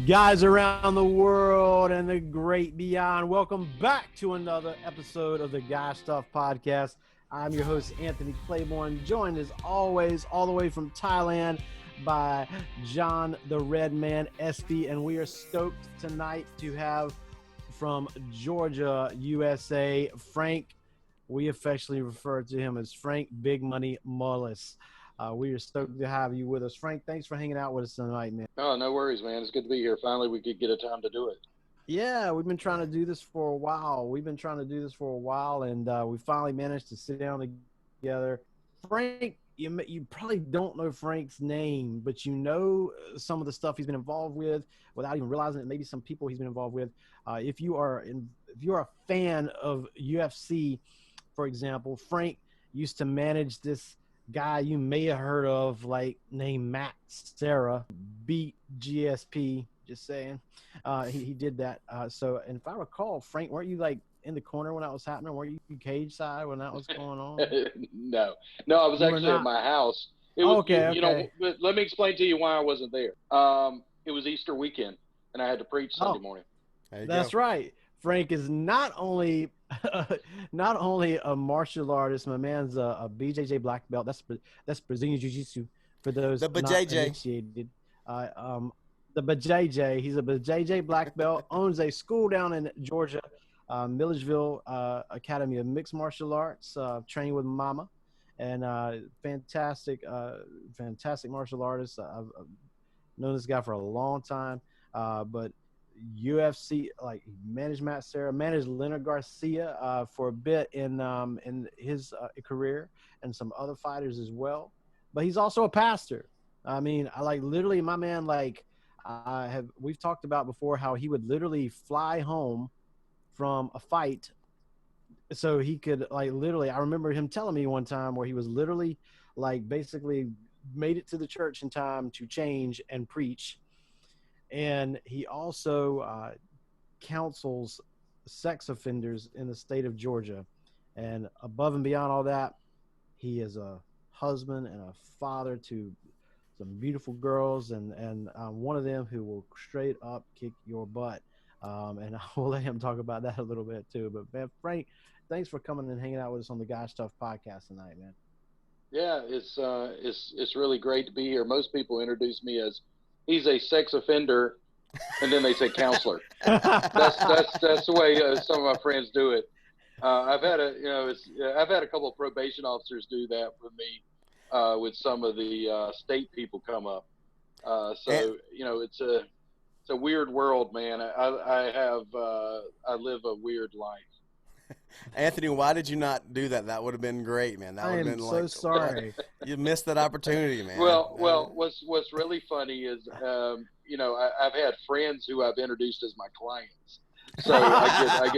Guys around the world and the great beyond, welcome back to another episode of the Guy Stuff Podcast. I'm your host, Anthony Claiborne, joined as always, all the way from Thailand, by John the Red Man Espy, and we are stoked tonight to have from Georgia, USA, Frank. We affectionately refer to him as Frank Big Money Mullis. We are stoked to have you with us. Frank, thanks for hanging out with us tonight, man. Oh, no worries, man. It's good to be here. Finally, we could get a time to do it. Yeah, we've been trying to do this for a while. And we finally managed to sit down together. Frank, you probably don't know Frank's name, but you know some of the stuff he's been involved with without even realizing it. Maybe some people he's been involved with. If you're a fan of UFC, for example, Frank used to manage this guy you may have heard of, like, named Matt Serra, beat GSP, just saying. He did that. So, and if I recall, Frank, weren't you like in the corner when that was happening? Were you cage side when that was going on? No, I was actually at my house. It was, okay. You know, let me explain to you why I wasn't there. It was Easter weekend, and I had to preach Sunday morning. That's right. Frank is not only a martial artist. My man's a BJJ Black Belt. That's Brazilian JiuJitsu for those the BJJ. The BJJ. He's a BJJ Black Belt. Owns a school down in Georgia, Milledgeville Academy of Mixed Martial Arts. Trained with Mama, and fantastic martial artist. I've known this guy for a long time, but UFC, like, managed Matt Serra, managed Leonard Garcia for a bit in his career, and some other fighters as well. But he's also a pastor. I mean, literally, my man, we've talked about before how he would literally fly home from a fight so he could, literally, I remember him telling me one time where he was literally, basically made it to the church in time to change and preach. And he also counsels sex offenders in the state of Georgia. And above and beyond all that, he is a husband and a father to some beautiful girls, and one of them who will straight up kick your butt. And I will let him talk about that a little bit too. But, man, Frank, thanks for coming and hanging out with us on the Guy Stuff Podcast tonight, man. Yeah, it's really great to be here. Most people introduce me as he's a sex offender, and then they say counselor. That's the way some of my friends do it. I've had a couple of probation officers do that with me with some of the state people come up. It's a weird world, man. I live a weird life. Anthony, why did you not do that? That would have been great, man. That would have been so sorry. You missed that opportunity, man. Well, what's really funny is, I've had friends who I've introduced as my clients, so I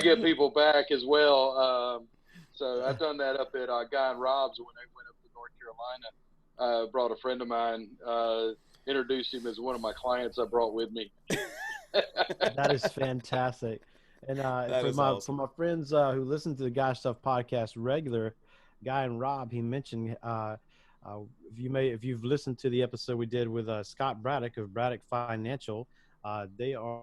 get people back as well. So I've done that up at Guy and Rob's when I went up to North Carolina. Brought a friend of mine, introduced him as one of my clients I brought with me. That is fantastic. And for my friends who listen to the Guy Stuff Podcast regular, Guy and Rob, he mentioned if you've listened to the episode we did with Scott Braddock of Braddock Financial, they are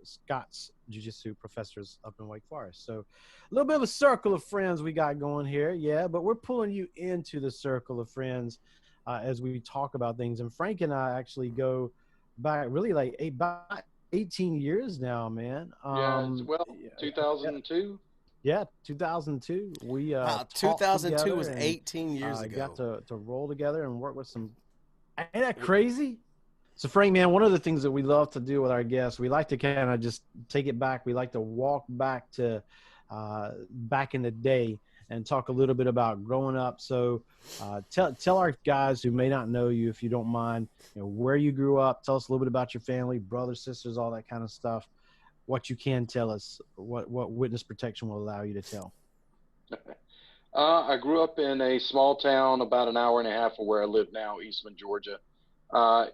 Scott's jiu-jitsu professors up in Wake Forest. So a little bit of a circle of friends we got going here, yeah. But we're pulling you into the circle of friends as we talk about things. And Frank and I actually go back really about 18 years now, man. 2002. Yeah, 2002. We 2002 was 18 years ago. Got to roll together and work with some. Ain't that crazy? So, Frank, man, one of the things that we love to do with our guests, we like to kind of just take it back. We like to walk back to back in the day and talk a little bit about growing up. So tell our guys who may not know you, if you don't mind, where you grew up. Tell us a little bit about your family, brothers, sisters, all that kind of stuff. What you can tell us, what witness protection will allow you to tell. I grew up in a small town about an hour and a half from where I live now, Eastman, Georgia. I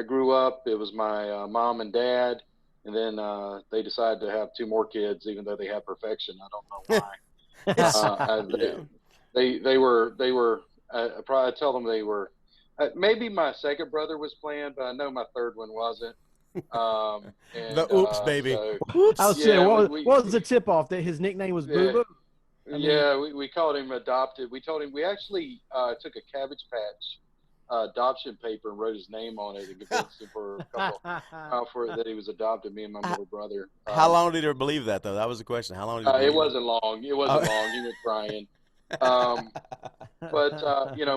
grew up, it was my mom and dad, and then they decided to have two more kids, even though they had perfection. I don't know why. They were I tell them they were Maybe my second brother was playing, but I know my third one wasn't. The oops, baby. So, I was saying, what was the tip off that his nickname was Boo Boo? We called him adopted. We told him we actually took a Cabbage Patch adoption paper and wrote his name on it and convinced him for a couple for that he was adopted. Me and my middle brother. How long did he believe that though? That was the question. How long did he believe it wasn't long. It wasn't long. He was crying. But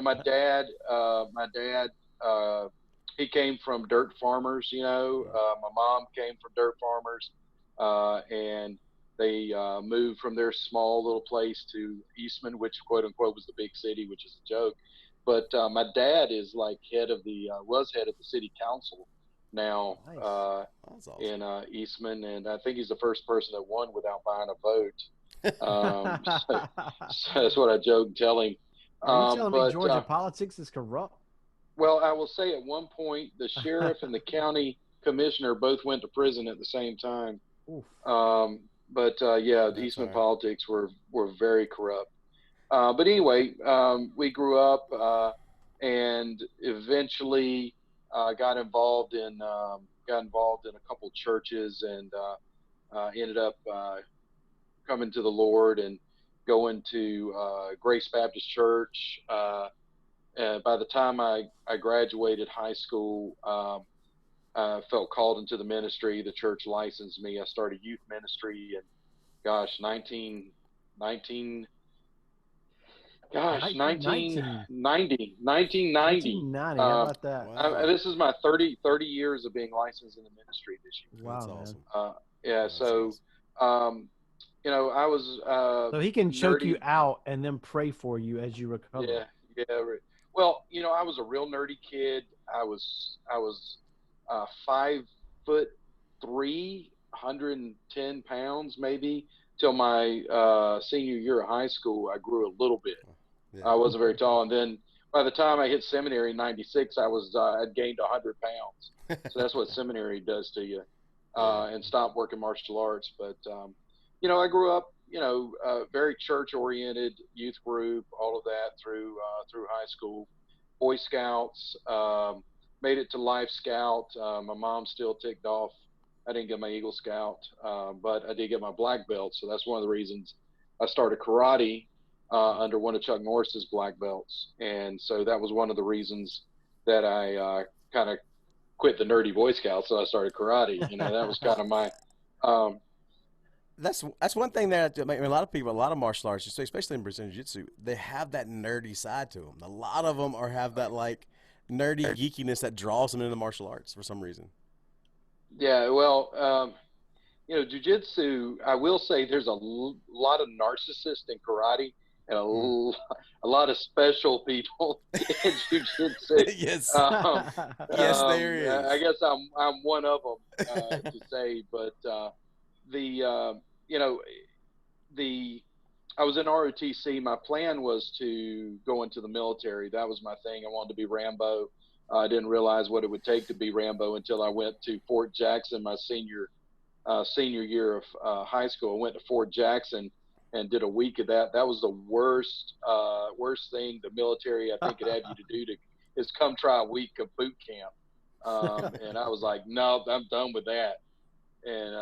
my dad, he came from dirt farmers. My mom came from dirt farmers, and they moved from their small little place to Eastman, which quote unquote was the big city, which is a joke. But my dad is like was head of the city council now. Nice. That's awesome. In Eastman, and I think he's the first person that won without buying a vote. So that's what I joke and tell him. Are you telling me Georgia politics is corrupt? Well, I will say at one point the sheriff and the county commissioner both went to prison at the same time. The Eastman politics were very corrupt. But anyway, we grew up and eventually got involved in a couple churches and ended up coming to the Lord and going to Grace Baptist Church. By the time I graduated high school, I felt called into the ministry. The church licensed me. I started youth ministry in, 1990. How about that? Wow. This is my 30 years of being licensed in the ministry this year. Wow, that's man. awesome. I was So he can choke nerdy. you out and then pray for you as you recover. Yeah. Well, I was a real nerdy kid. I was 5'3", 110 pounds maybe till my senior year of high school. I grew a little bit. Yeah. I wasn't very tall, and then by the time I hit seminary in '96, I'd gained 100 pounds. So that's what seminary does to you, and stopped working martial arts. But I grew up, very church-oriented, youth group, all of that through high school. Boy Scouts, made it to Life Scout. My mom still ticked off. I didn't get my Eagle Scout, but I did get my black belt. So that's one of the reasons I started karate under one of Chuck Norris's black belts. And so that was one of the reasons that I kind of quit the nerdy Boy Scouts. So I started karate. That was kind of my That's one thing that a lot of martial arts, especially in Brazilian Jiu-Jitsu, they have that nerdy side to them. A lot of them have that like nerdy geekiness that draws them into martial arts for some reason. Yeah, well, jiu-jitsu, I will say there's a lot of narcissists in karate and a lot of special people in jiu-jitsu. Yes. Yes, there is. I guess I'm one of them to say, but I was in ROTC. My plan was to go into the military. That was my thing. I wanted to be Rambo. I didn't realize what it would take to be Rambo until I went to Fort Jackson my senior year of high school. I went to Fort Jackson and did a week of that. That was the worst thing the military I think could have you to do is come try a week of boot camp. And I was like, no, I'm done with that. And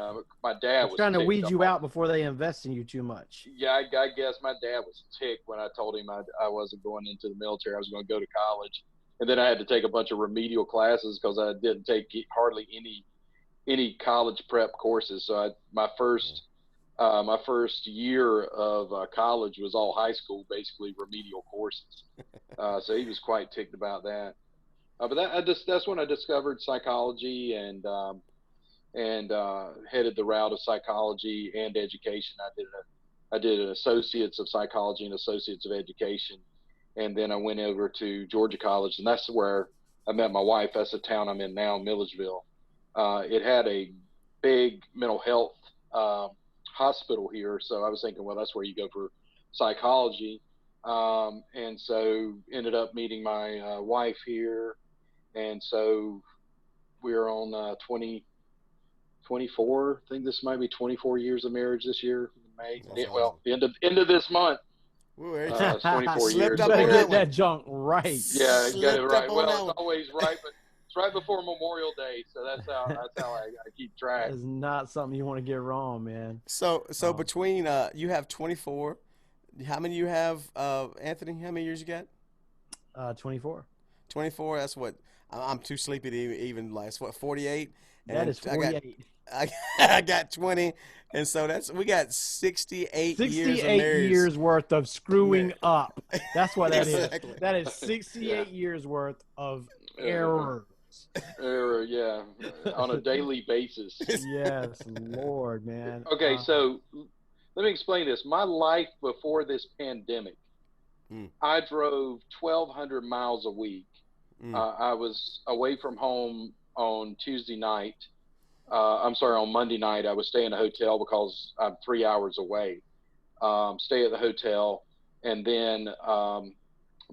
my dad was trying to weed you out before they invest in you too much. Yeah, I guess my dad was ticked when I told him I wasn't going into the military. I was going to go to college. And then I had to take a bunch of remedial classes because I didn't take hardly any college prep courses. So my first year of college was all high school, basically remedial courses. So he was quite ticked about that. But that's when I discovered psychology and headed the route of psychology and education. I did an associates of psychology and associates of education. And then I went over to Georgia College, and that's where I met my wife. That's the town I'm in now, Milledgeville. It had a big mental health hospital here, so I was thinking, well, that's where you go for psychology. And so ended up meeting my wife here, and so we're on 24. I think this might be 24 years of marriage this year. May. That's Well, awesome. the end of this month. It's 24 Slipped years. up Better on get that that junk right. Yeah, got it Slipped right. up on Well, that it's one. always right, but it's right before Memorial Day, so that's how I keep track. That is not something you want to get wrong, man. So Um, between you have 24. How many you have, Anthony? How many years you got? 24. 24. That's what I'm too sleepy to even last. What 48? And That then is 48. I got 20, and so we got 68 years of 68 marriage. years worth of screwing up. That's what that is. Exactly. That is 68 years worth of Uh, errors. yeah, on a daily basis. Yes, Lord, man. Okay, so let me explain this. My life before this pandemic, I drove 1,200 miles a week. I was away from home on Tuesday night. On Monday night. I would stay in a hotel because I'm 3 hours away. Stay at the hotel and then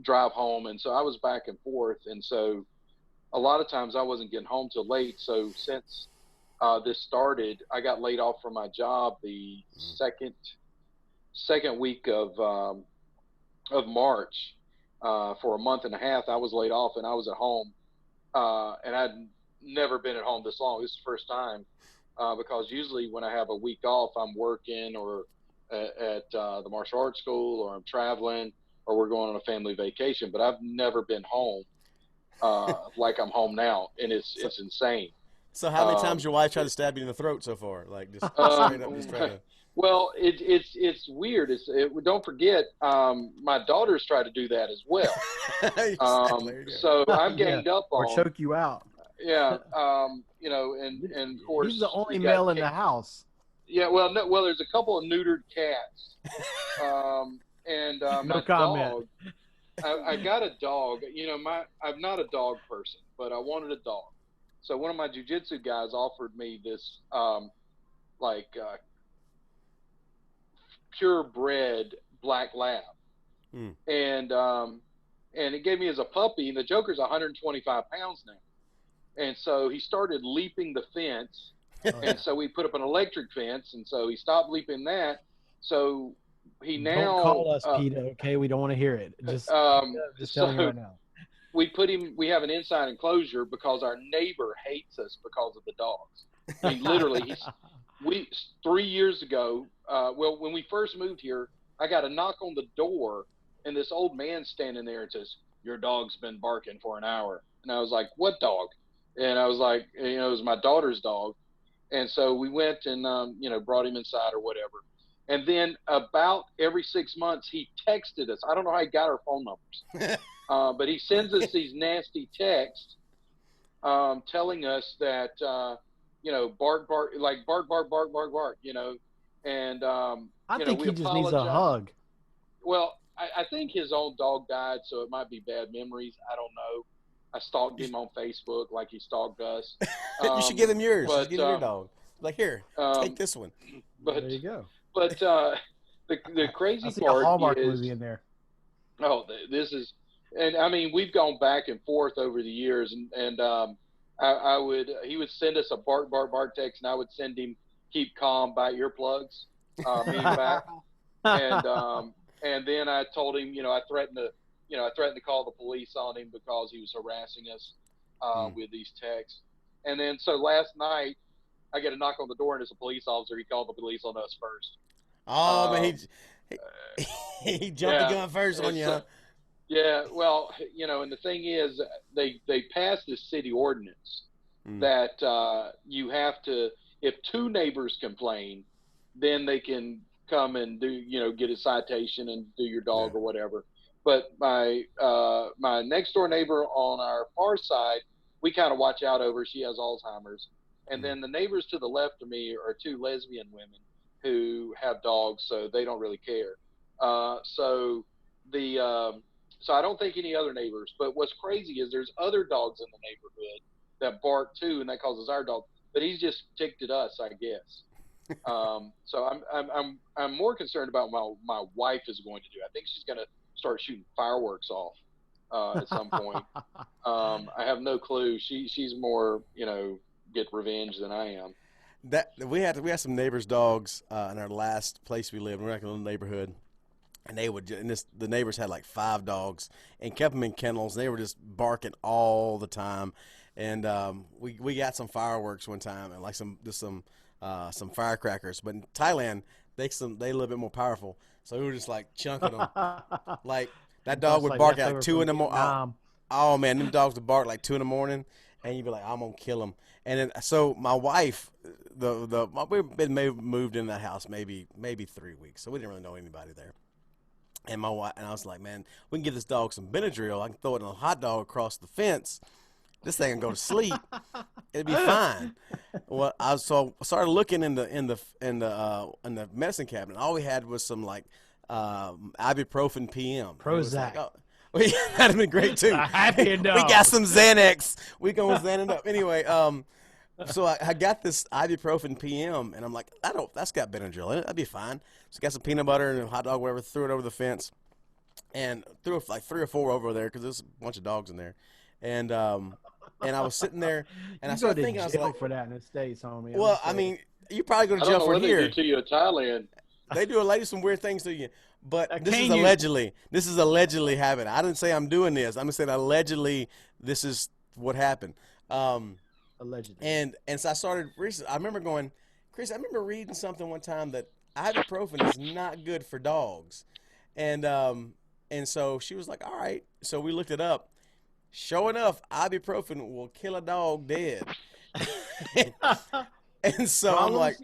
drive home. And so I was back and forth. And so a lot of times I wasn't getting home till late. So since this started, I got laid off from my job the second week of March. For a month and a half, I was laid off and I was at home. And I'd never been at home this long. This is the first time because usually when I have a week off, I'm working or at the martial arts school, or I'm traveling, or we're going on a family vacation. But I've never been home like I'm home now, and it's insane. So how many times your wife tried to stab you in the throat so far? Like just straight up, just trying to. Well, it's weird. Don't forget, my daughters try to do that as well. So I've gained up on, or choke you out. Yeah, and of course he's the only male in the house. Yeah, well, there's a couple of neutered cats, and No my comment. dog. I got a dog. I'm not a dog person, but I wanted a dog. So one of my jiu-jitsu guys offered me this, purebred black lab, and it gave me as a puppy. And the Joker's 125 pounds now. And so he started leaping the fence, and so we put up an electric fence, and so he stopped leaping that. So he now don't call us PETA, okay? We don't want to hear it. Just telling you right now. We have an inside enclosure because our neighbor hates us because of the dogs. I mean, literally, 3 years ago, when we first moved here, I got a knock on the door, and this old man standing there and says, "Your dog's been barking for an hour." And I was like, "What dog?" And I was like, it was my daughter's dog. And so we went and, brought him inside or whatever. And then about every 6 months, he texted us. I don't know how he got our phone numbers, but he sends us these nasty texts telling us that, bark, bark, like bark, bark, bark, bark, bark, and, I think he just needs a hug. Well, I think his own dog died, so it might be bad memories. I don't know. I stalked him on Facebook like he stalked us. You should give him yours. But, give him your dog. Like, here, take this one. But there you go. But the crazy I see part a Hallmark is, movie in there. Oh, this is, and I mean, we've gone back and forth over the years, and he would send us a bark, bark, bark text, and I would send him keep calm, buy earplugs, me back, and then I told him, I threatened to call the police on him because he was harassing us with these texts. And then so last night I get a knock on the door and it's a police officer. He called the police on us first. Oh, man, he jumped the gun first on you. So, yeah, well, and the thing is, they passed this city ordinance that you have to, if two neighbors complain, then they can come and do, get a citation and do your dog or whatever. But my next door neighbor on our far side, we kind of watch out over. She has Alzheimer's. And then the neighbors to the left of me are two lesbian women who have dogs, so they don't really care. So I don't think any other neighbors. But what's crazy is there's other dogs in the neighborhood that bark too, and that causes our dog. But he's just ticked at us, I guess. So I'm more concerned about what my wife is going to do. I think she's going to start shooting fireworks off at some point. I have no clue. She's more, get revenge than I am. That we had some neighbors' dogs in our last place we lived. We're like in a little neighborhood, And they would, the neighbors had like 5 dogs and kept them in kennels. And they were just barking all the time. And we got some fireworks one time and like some firecrackers. But in Thailand, they a little bit more powerful. So we were just like chunking them. Like that dog would bark at like 2 in the morning. Oh man, them dogs would bark like 2 in the morning, and you'd be like, I'm gonna kill them. And then so my wife, we've been moved in that house maybe 3 weeks, so we didn't really know anybody there. And my wife and I was like, man, we can give this dog some Benadryl. I can throw it in a hot dog across the fence. This thing can go to sleep. It'd be fine. Well, I started looking in the medicine cabinet. All we had was some like ibuprofen PM. Prozac. Like, oh, that'd have been great too. Happy We got some Xanax. We gonna Xanax up anyway. So I got this ibuprofen PM, and I'm like, that's got Benadryl in it. That'd be fine. So I got some peanut butter and a hot dog, whatever. Threw it over the fence, and threw like 3 or 4 over there because there's a bunch of dogs in there, and I was sitting there, and I started thinking, I was like, for that in the States, homie. Well, I mean, you probably go to jail for here. They do to you in Thailand. They do some weird things to you. But this is allegedly. This is allegedly happened. I didn't say I'm doing this. I'm just saying allegedly this is what happened. Allegedly. And so I started research. I remember going, Chris, I remember reading something one time that ibuprofen is not good for dogs. And so she was like, all right. So we looked it up. Sure enough, ibuprofen will kill a dog dead. And so I'm like,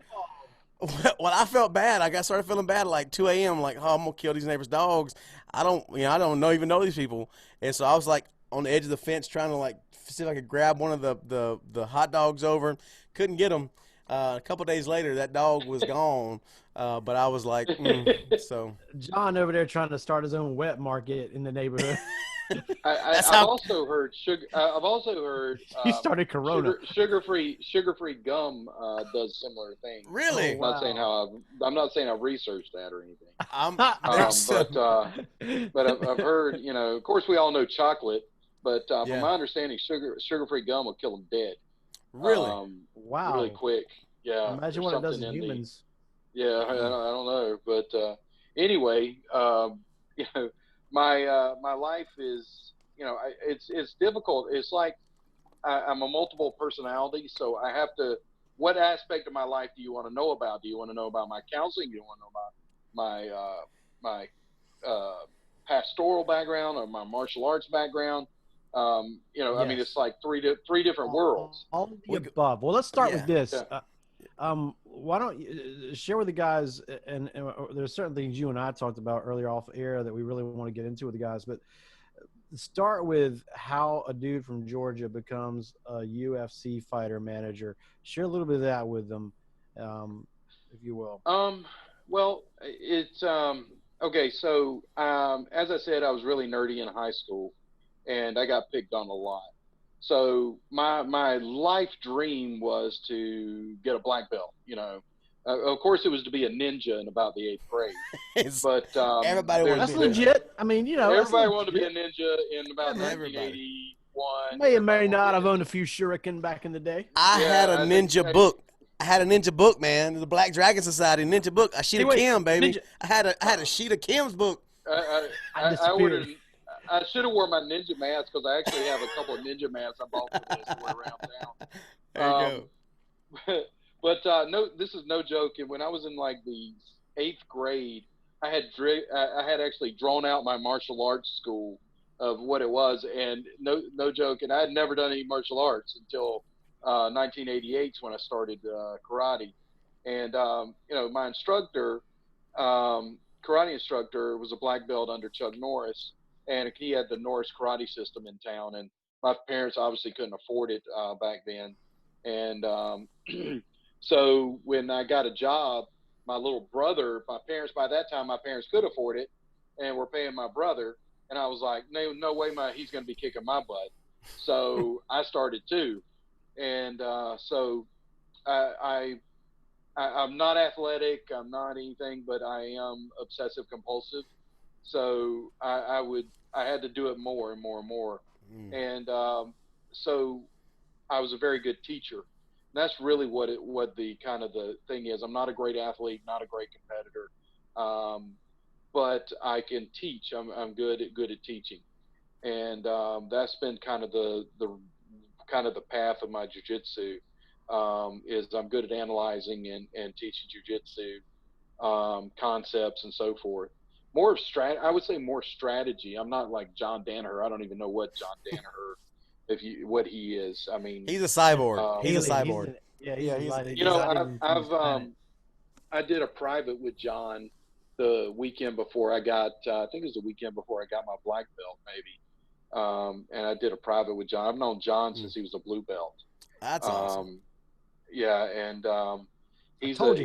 well, I felt bad. I started feeling bad at like 2 a.m. Like, oh, I'm gonna kill these neighbors' dogs. I don't even know these people. And so I was like on the edge of the fence trying to like see if I could grab one of the hot dogs over. Couldn't get them. A couple days later, that dog was gone. But I was like, so. John over there trying to start his own wet market in the neighborhood. I've also heard he started Corona. Sugar-free gum does similar things. Really? I'm not saying I've researched that or anything. But I've heard, of course we all know chocolate, but from my understanding, sugar-free gum will kill them dead. Really? Wow. Really quick. Yeah. Imagine what it does to humans. Yeah, I don't know, but anyway, my life is, it's difficult. It's like I'm a multiple personality, so I have to. What aspect of my life do you want to know about? Do you want to know about my counseling? Do you want to know about my pastoral background or my martial arts background? Yes. I mean, it's like three different worlds. All of the above. Well, let's start with this. Yeah. Why don't you share with the guys, and there's certain things you and I talked about earlier off air that we really want to get into with the guys, but start with how a dude from Georgia becomes a UFC fighter manager. Share a little bit of that with them, if you will. Well, it's okay. So, as I said, I was really nerdy in high school, and I got picked on a lot. So my life dream was to get a black belt. Of course, it was to be a ninja in about the 8th grade. But everybody wanted that's legit. I mean, everybody wanted to be a ninja in about 1981. May or may not have owned a few shuriken back in the day. I had a ninja book. I had a ninja book, man. The Black Dragon Society ninja book. A sheet of Kim, baby. Ninja. I had a sheet of Kim's book. I should have worn my ninja mask because I actually have a couple of ninja masks I bought for this to wear around town. There you go. But no, this is no joke. And when I was in like the 8th grade, I had actually drawn out my martial arts school of what it was, and no joke. And I had never done any martial arts until 1988 when I started karate. And my instructor, karate instructor, was a black belt under Chuck Norris. And he had the Norris karate system in town, and my parents obviously couldn't afford it back then. And so when I got a job, my little brother, by that time, my parents could afford it and were paying my brother. And I was like, no way, he's going to be kicking my butt. So I started too. And so I'm not athletic. I'm not anything, but I am obsessive compulsive. So I had to do it more and more and more. And so I was a very good teacher. And that's really what the kind of the thing is. I'm not a great athlete, not a great competitor. but I can teach. I'm good at teaching, and that's been kind of the path of my jujitsu. Is I'm good at analyzing and teaching jujitsu concepts and so forth. More of I would say more strategy. I'm not like John Danaher. I don't even know what John Danaher, what he is. I mean, He's a cyborg. He's a alien. cyborg. I did a private with John the weekend before I got. I think it was the weekend before I got my black belt, maybe. And I did a private with John. I've known John since he was a blue belt. That's awesome. Yeah, and he's an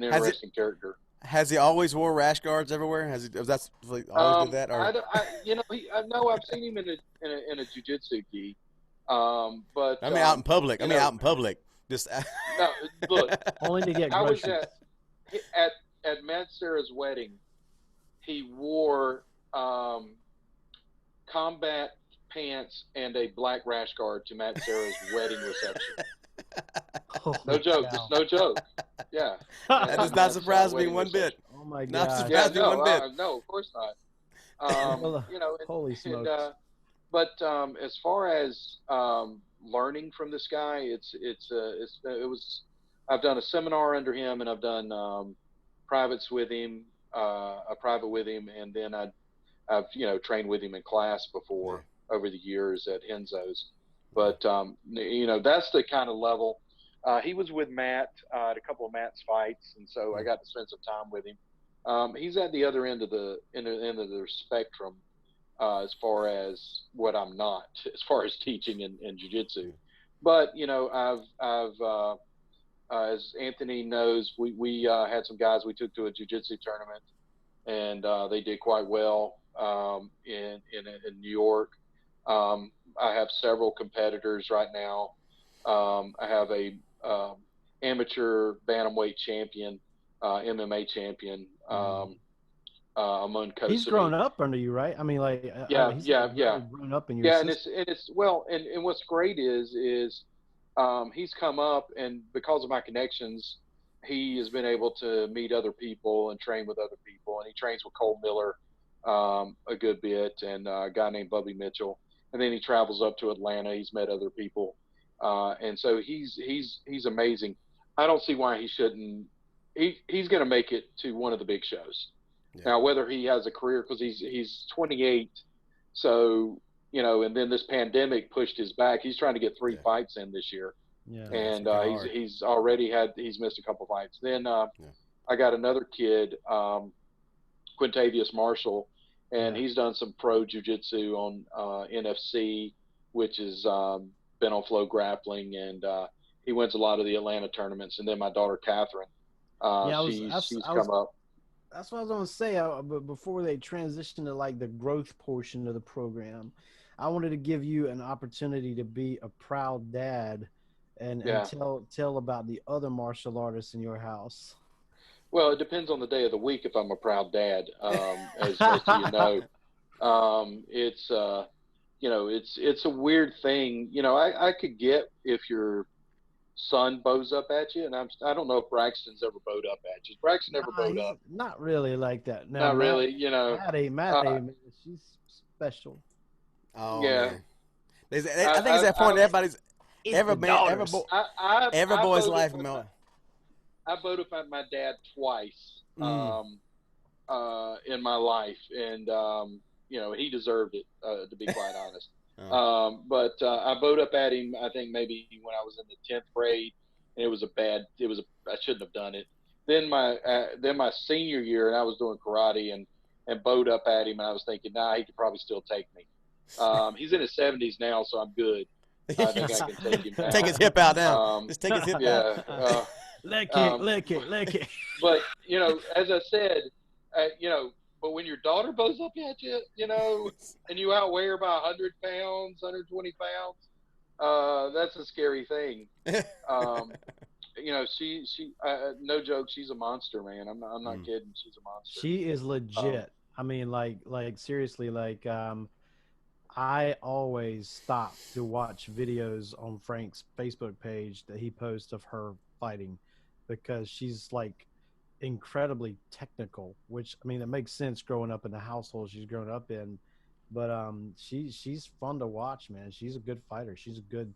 interesting character. Has he always wore rash guards everywhere? Has he always did that? Or? No, I've seen him in a jiu-jitsu gi. But I mean, out in public. Out in public. Just no, look. Only to get groceries. I was at Matt Serra's wedding. He wore combat pants and a black rash guard to Matt Serra's wedding reception. No joke. It's no joke. Yeah. That does not surprise me one bit. Oh my God. Not surprise me one bit. No, of course not. Holy smokes. But as far as learning from this guy, I've done a seminar under him, and I've done privates with him, a private with him, and then I've trained with him in class before over the years at Enzo's. But that's the kind of level. He was with Matt at a couple of Matt's fights, and so I got to spend some time with him. He's at the other end of the spectrum as far as what I'm not, as far as teaching and jiu-jitsu. But I've as Anthony knows, we had some guys we took to a jiu-jitsu tournament, and they did quite well in New York. I have several competitors right now. I have a amateur bantamweight champion, MMA champion, Amon Kosumi. He's grown up under you, right? I mean, like, he's grown up in your system. and what's great is he's come up, and because of my connections, he has been able to meet other people and train with other people, and he trains with Cole Miller a good bit, and a guy named Bubby Mitchell. And then he travels up to Atlanta. He's met other people, and so he's amazing. I don't see why he shouldn't. He's going to make it to one of the big shows. Yeah. Now, whether he has a career, because he's 28, so and then this pandemic pushed his back. He's trying to get 3 fights in this year, and he's missed a couple fights. Then I got another kid, Quintavious Marshall. And he's done some pro jiu-jitsu on NFC, which has been on Flow Grappling, and he wins a lot of the Atlanta tournaments. And then my daughter, Catherine, she's come up. That's what I was going to say. But before they transition to like the growth portion of the program, I wanted to give you an opportunity to be a proud dad and tell about the other martial artists in your house. Well, it depends on the day of the week if I'm a proud dad, as you know. It's a weird thing. I could get if your son bows up at you, and I don't know if Braxton's ever bowed up at you. Braxton ever bowed up? Not really like that. No, not really. Matt, she's special. Oh yeah. I think it's that point. Every boy's life, man. I voted for my dad twice in my life, and he deserved it, to be quite honest. But I voted up at him, I think maybe when I was in the 10th grade, and I shouldn't have done it. Then my senior year, and I was doing karate and bowed up at him, and I was thinking, he could probably still take me. He's in his 70s now, so I'm good. I think I can take him now. Take his hip out now. Just take his hip out. Leg kick. But, as I said, but when your daughter bows up at you, and you outweigh her by 100 pounds, 120 pounds, that's a scary thing. She no joke, she's a monster, man. I'm not kidding. She's a monster. She is legit. I mean, like seriously, I always stop to watch videos on Frank's Facebook page that he posts of her fighting, because she's like incredibly technical, which I mean, it makes sense growing up in the household she's grown up in. But she's fun to watch, man. She's a good fighter. She's a good.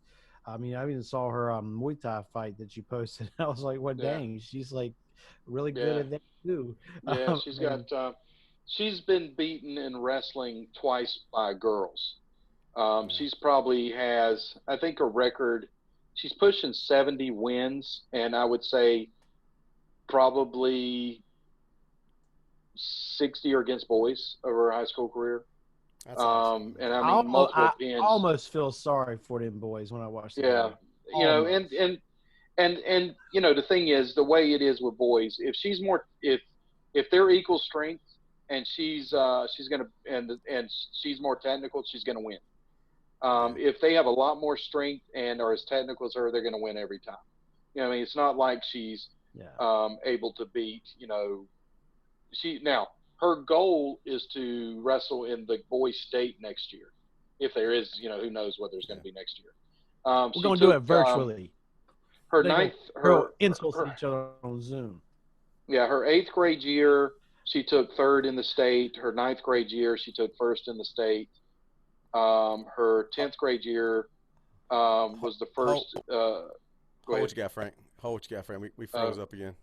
I mean, I even saw her Muay Thai fight that you posted. I was like, well, dang, she's like really good at that too. Yeah, she's been beaten in wrestling twice by girls. She's probably has, I think her record, she's pushing 70 wins, and I would say probably 60 are against boys over her high school career. That's awesome. And I mean, multiple pins. I almost feel sorry for them boys when I watch them. Yeah. You know, and you know, the thing is, the way it is with boys, if she's more, if they're equal strength and she's gonna, and she's more technical, she's gonna win. If they have a lot more strength and are as technical as her, they're gonna win every time. You know, I mean, it's not like she's able to beat, you know, now her goal is to wrestle in the boys state next year. If there is, you know, who knows what there's going to be next year. We're going to do it virtually. Her insult each other on Zoom. Yeah, her 8th grade year, she took 3rd in the state. Her 9th grade year, she took 1st in the state. Her 10th grade year was the first. Hold what you got, Frank. We froze up again.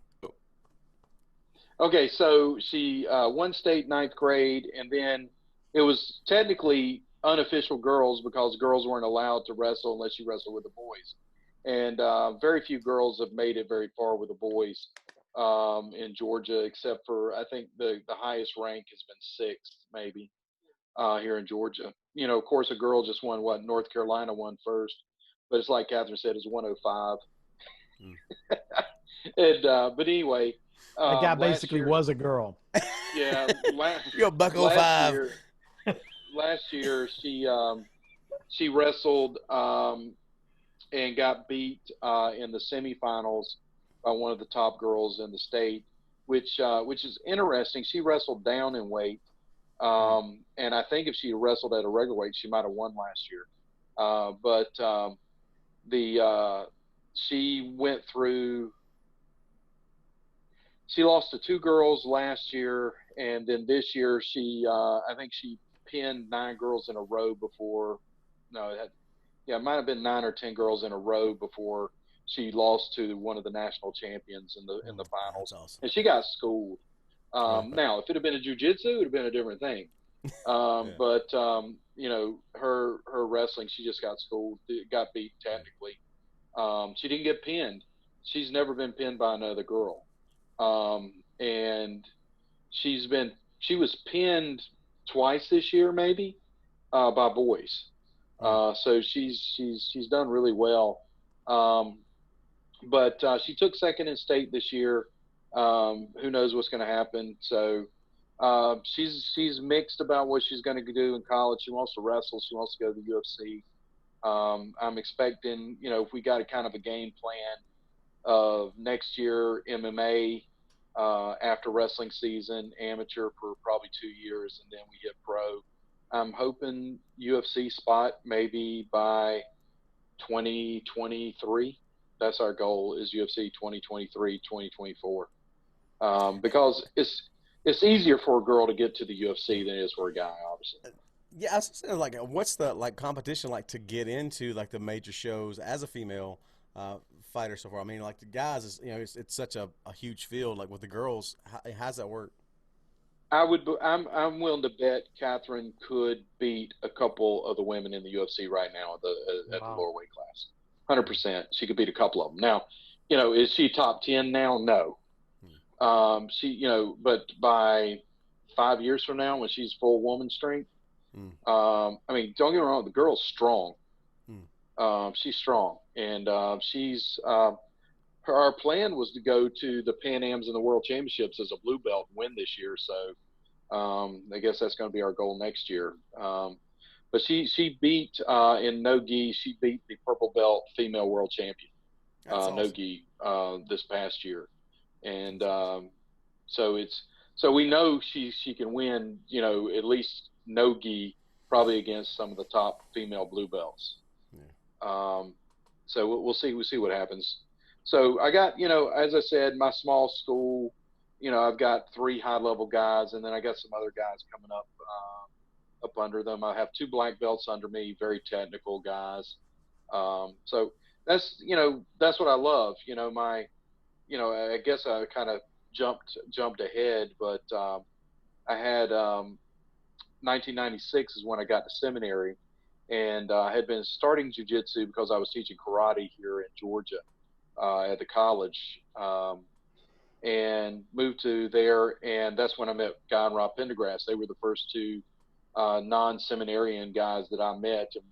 Okay, so she won state 9th grade, and then it was technically unofficial girls because girls weren't allowed to wrestle unless you wrestle with the boys. And very few girls have made it very far with the boys in Georgia, except for I think the highest rank has been 6th maybe here in Georgia. You know, of course, a girl just won what North Carolina won first, but it's like Catherine said, it's 105. And but anyway. That guy basically was a girl. Yeah. You're a buck 05. Last year, she wrestled and got beat in the semifinals by one of the top girls in the state, which is interesting. She wrestled down in weight, and I think if she wrestled at a regular weight, she might have won last year. But she went through. She lost to 2 girls last year, and then this year I think she pinned 9 girls in a row before. No, it might have been 9 or 10 girls in a row before she lost to one of the national champions in the finals. Awesome. And she got schooled. Now, if it had been a jiu-jitsu, it would have been a different thing. But you know, her wrestling, she just got schooled, got beat technically. She didn't get pinned. She's never been pinned by another girl. And she was pinned twice this year, maybe, by boys. So she's done really well. But she took 2nd in state this year. Who knows what's going to happen? So she's mixed about what she's going to do in college. She wants to wrestle. She wants to go to the UFC. I'm expecting, you know, if we got a kind of a game plan of next year MMA after wrestling season, amateur for probably 2 years, and then we hit pro. I'm hoping UFC spot maybe by 2023. That's our goal, is UFC 2023, 2024. Because it's easier for a girl to get to the UFC than it is for a guy, obviously. Yeah, I was saying, like, what's the competition like to get into like the major shows as a female fighter so far? I mean, like the guys, is, you know, it's such a huge field. Like with the girls, how's that work? I'm willing to bet Catherine could beat a couple of the women in the UFC right now at the lower weight class. 100%, she could beat a couple of them. Now, you know, is she top 10 now? No. She, you know, but by 5 years from now, when she's full woman strength, I mean, don't get me wrong, the girl's strong. She's strong, and our plan was to go to the Pan Ams and the World Championships as a blue belt and win this year. So I guess that's going to be our goal next year. But she beat in no-gi. She beat the purple belt female world champion no-gi this past year, and so we know she can win. You know, at least no-gi, probably against some of the top female blue belts. So we'll see what happens. So I got, you know, as I said, my small school, I've got 3 high-level guys, and then I got some other guys coming up under them. I have 2 black belts under me, very technical guys. So that's what I love. I guess I kind of jumped ahead, but I had 1996 is when I got to seminary, and I had been starting jiu-jitsu because I was teaching karate here in Georgia at the college, and moved to there, and that's when I met Guy and Rob Pendergrass. They were the first 2 non-seminarian guys that I met, and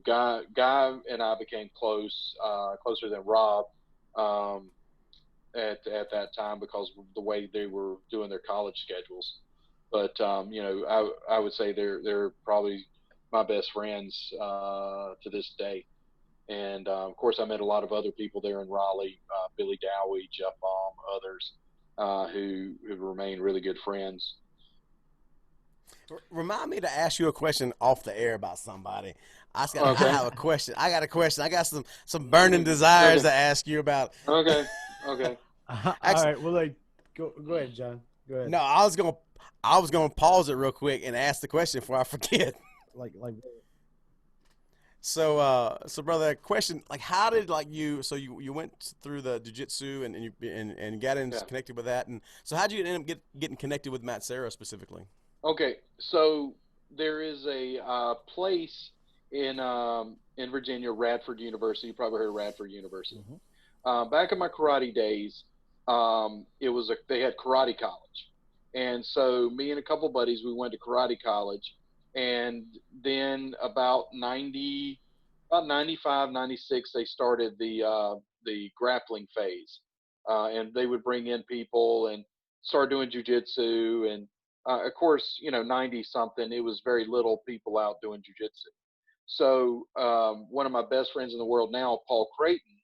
Guy and I became closer than Rob at that time because of the way they were doing their college schedules. But I would say they're probably my best friends to this day. And of course, I met a lot of other people there in Raleigh, Billy Dowie, Jeff Baum, others who remain really good friends. Remind me to ask you a question off the air about somebody. I have a question. I got a question. I got some burning desires to ask you about. Okay. All right. Well, go ahead, John. Go ahead. No, I was gonna pause it real quick and ask the question before I forget. Like. So brother, question, how did you went through the jiu-jitsu and got connected with that, and so how did you end up getting connected with Matt Serra specifically? Okay, so there is a place in Virginia, Radford University. You probably heard of Radford University. Mm-hmm. Back in my karate days, they had karate college, and so me and a couple buddies, we went to karate college. And then about 95, 96, they started the grappling phase. And they would bring in people and start doing jiu-jitsu. And of course, 90 something, it was very little people out doing jiu-jitsu. So one of my best friends in the world now, Paul Creighton,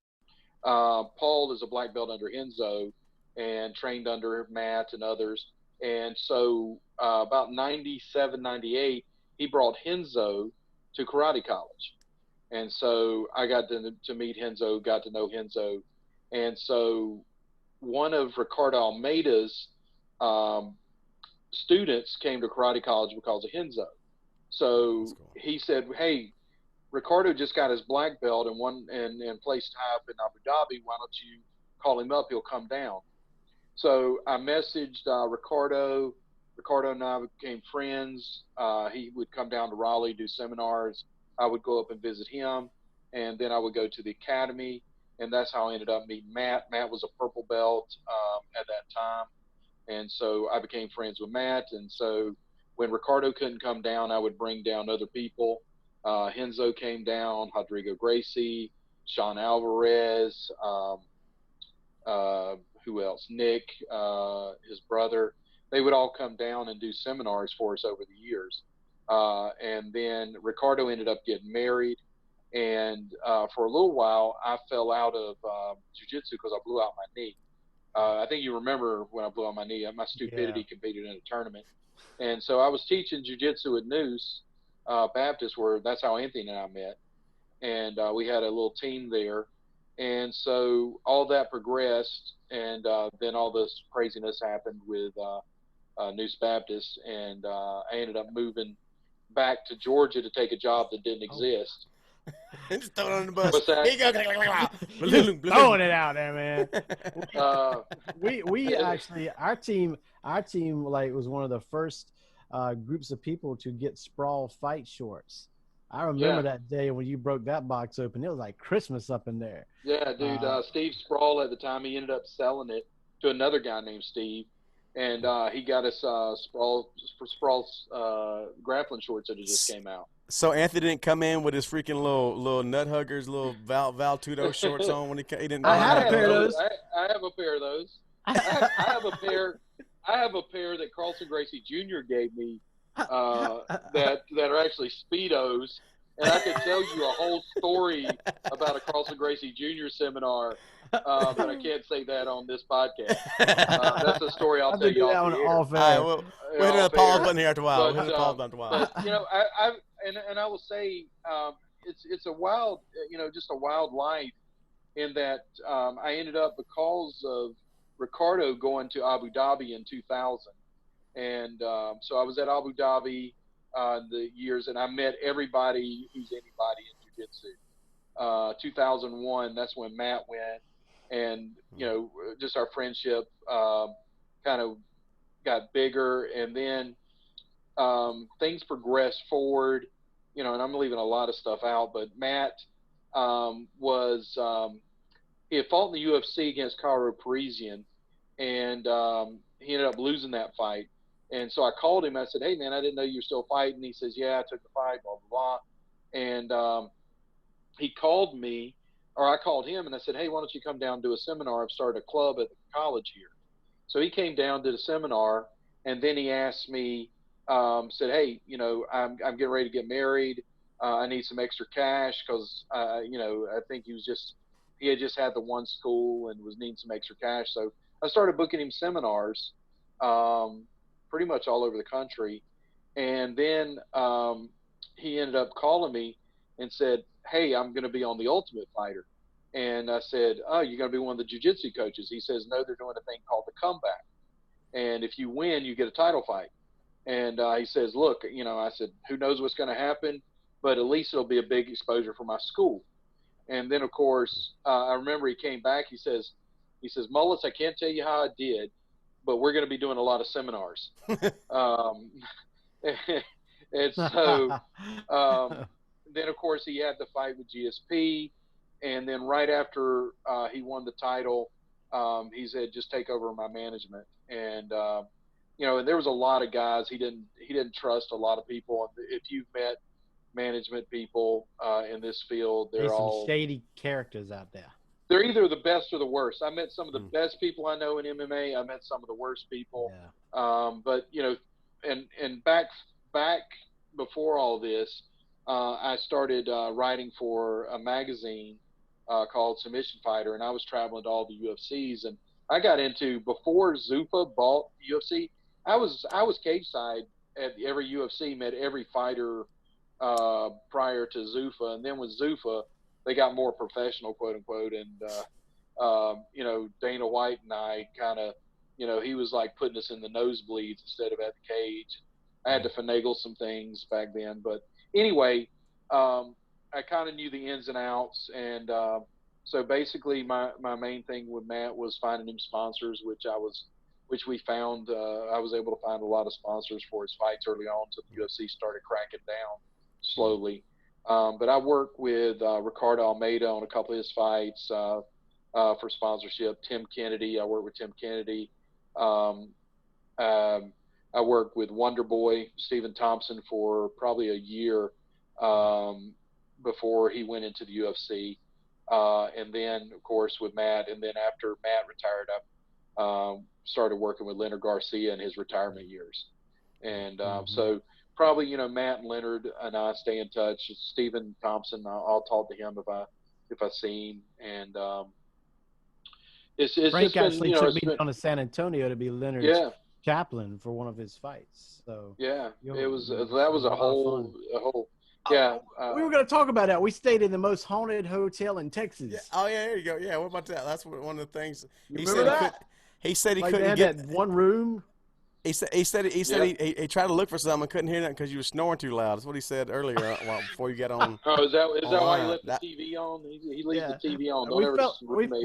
Paul is a black belt under Enzo and trained under Matt and others. And so about 97, 98, he brought Henzo to karate college. And so I got to meet Henzo, got to know Henzo. And so one of Ricardo Almeida's students came to karate college because of Henzo. So he said, hey, Ricardo just got his black belt and placed high up in Abu Dhabi. Why don't you call him up? He'll come down. So I messaged Ricardo. Ricardo and I became friends. He would come down to Raleigh, do seminars. I would go up and visit him, and then I would go to the academy, and that's how I ended up meeting Matt. Matt was a purple belt at that time, and so I became friends with Matt. And so when Ricardo couldn't come down, I would bring down other people. Henzo came down, Rodrigo Gracie, Sean Alvarez, who else? Nick, his brother. They would all come down and do seminars for us over the years. And then Ricardo ended up getting married. And for a little while, I fell out of jiu-jitsu because I blew out my knee. I think you remember when I blew out my knee. My stupidity competed in a tournament. And so I was teaching jiu-jitsu at Noose Baptist, where that's how Anthony and I met. And we had a little team there. And so all that progressed, and then all this craziness happened with Noose Baptist, and I ended up moving back to Georgia to take a job that didn't exist. Just throw it on the bus. What's that? Throwing it out there, man. We actually, our team was one of the first groups of people to get Sprawl fight shorts. I remember that day when you broke that box open. It was like Christmas up in there. Yeah, dude. Steve Sprawl at the time, he ended up selling it to another guy named Steve, and he got us Sprawl's grappling shorts that just came out. So Anthony didn't come in with his freaking little nut huggers, little Val Tudo shorts on when he didn't. I had a pair of those. I have a pair of those. I have a pair that Carlson Gracie Jr. gave me that are actually Speedos, and I could tell you a whole story about a Carlson Gracie Jr. seminar, but I can't say that on this podcast. That's a story I'll tell you off the air. We'll hit a pause button here after a while. But, you know, I will say it's a wild, just a wild life in that I ended up, because of Ricardo going to Abu Dhabi in 2000. And so I was at Abu Dhabi the years, and I met everybody who's anybody in jiu-jitsu. 2001, that's when Matt went, and just our friendship kind of got bigger, and then things progressed forward, and I'm leaving a lot of stuff out, but Matt he had fought in the UFC against Karo Parisian, and he ended up losing that fight. And so I called him. I said, "Hey, man, I didn't know you were still fighting." He says, "Yeah, I took the fight, blah, blah, blah." And he called me, or I called him, and I said, "Hey, why don't you come down and do a seminar? I've started a club at the college here." So he came down, did a seminar, and then he asked me, said, "Hey, I'm getting ready to get married. I need some extra cash because, I think he had just had the one school and was needing some extra cash." So I started booking him seminars pretty much all over the country. And then he ended up calling me and said, "Hey, I'm going to be on The Ultimate Fighter." And I said, "Oh, you're going to be one of the jiu-jitsu coaches?" He says, "No, they're doing a thing called The Comeback. And if you win, you get a title fight." And he says, "Look, I said, who knows what's going to happen, but at least it'll be a big exposure for my school." And then, of course, I remember he came back. He says, "Mullis, I can't tell you how I did, but we're going to be doing a lot of seminars." And so then, of course, he had the fight with GSP. And then right after he won the title, he said, "Just take over my management." And, and there was a lot of guys. He didn't trust a lot of people. And if you've met management people in this field, there's some shady characters out there. They're either the best or the worst. I met some of the best people I know in MMA. I met some of the worst people. Yeah. But and back before all this, I started writing for a magazine called Submission Fighter, and I was traveling to all the UFCs, and I got into, before Zuffa bought UFC, I was cage side at every UFC, met every fighter prior to Zuffa, and then with Zuffa, they got more professional, quote unquote, and Dana White and I kind of, he was like putting us in the nosebleeds instead of at the cage. I had to finagle some things back then, but anyway, I kind of knew the ins and outs, and so basically my main thing with Matt was finding him sponsors, which we found. I was able to find a lot of sponsors for his fights early on, so the UFC started cracking down slowly. But I worked with Ricardo Almeida on a couple of his fights for sponsorship. Tim Kennedy, I worked with Tim Kennedy. I worked with Wonder Boy, Stephen Thompson, for probably a year before he went into the UFC. And then, of course, with Matt. And then after Matt retired, I started working with Leonard Garcia in his retirement years. And so probably, Matt and Leonard and I stay in touch. Stephen Thompson, I'll talk to him if I see him. And it's Frank just been, actually took me down to San Antonio to be Leonard's chaplain for one of his fights. So yeah, that was a whole. Yeah, we were going to talk about that. We stayed in the most haunted hotel in Texas. Yeah. Oh yeah, there you go. Yeah, what about that? That's one of the things. He said he couldn't get that one room. He said he tried to look for something and couldn't hear that because you were snoring too loud. That's what he said earlier before you get on. Oh, is that why he left the TV on? He leaves the TV on.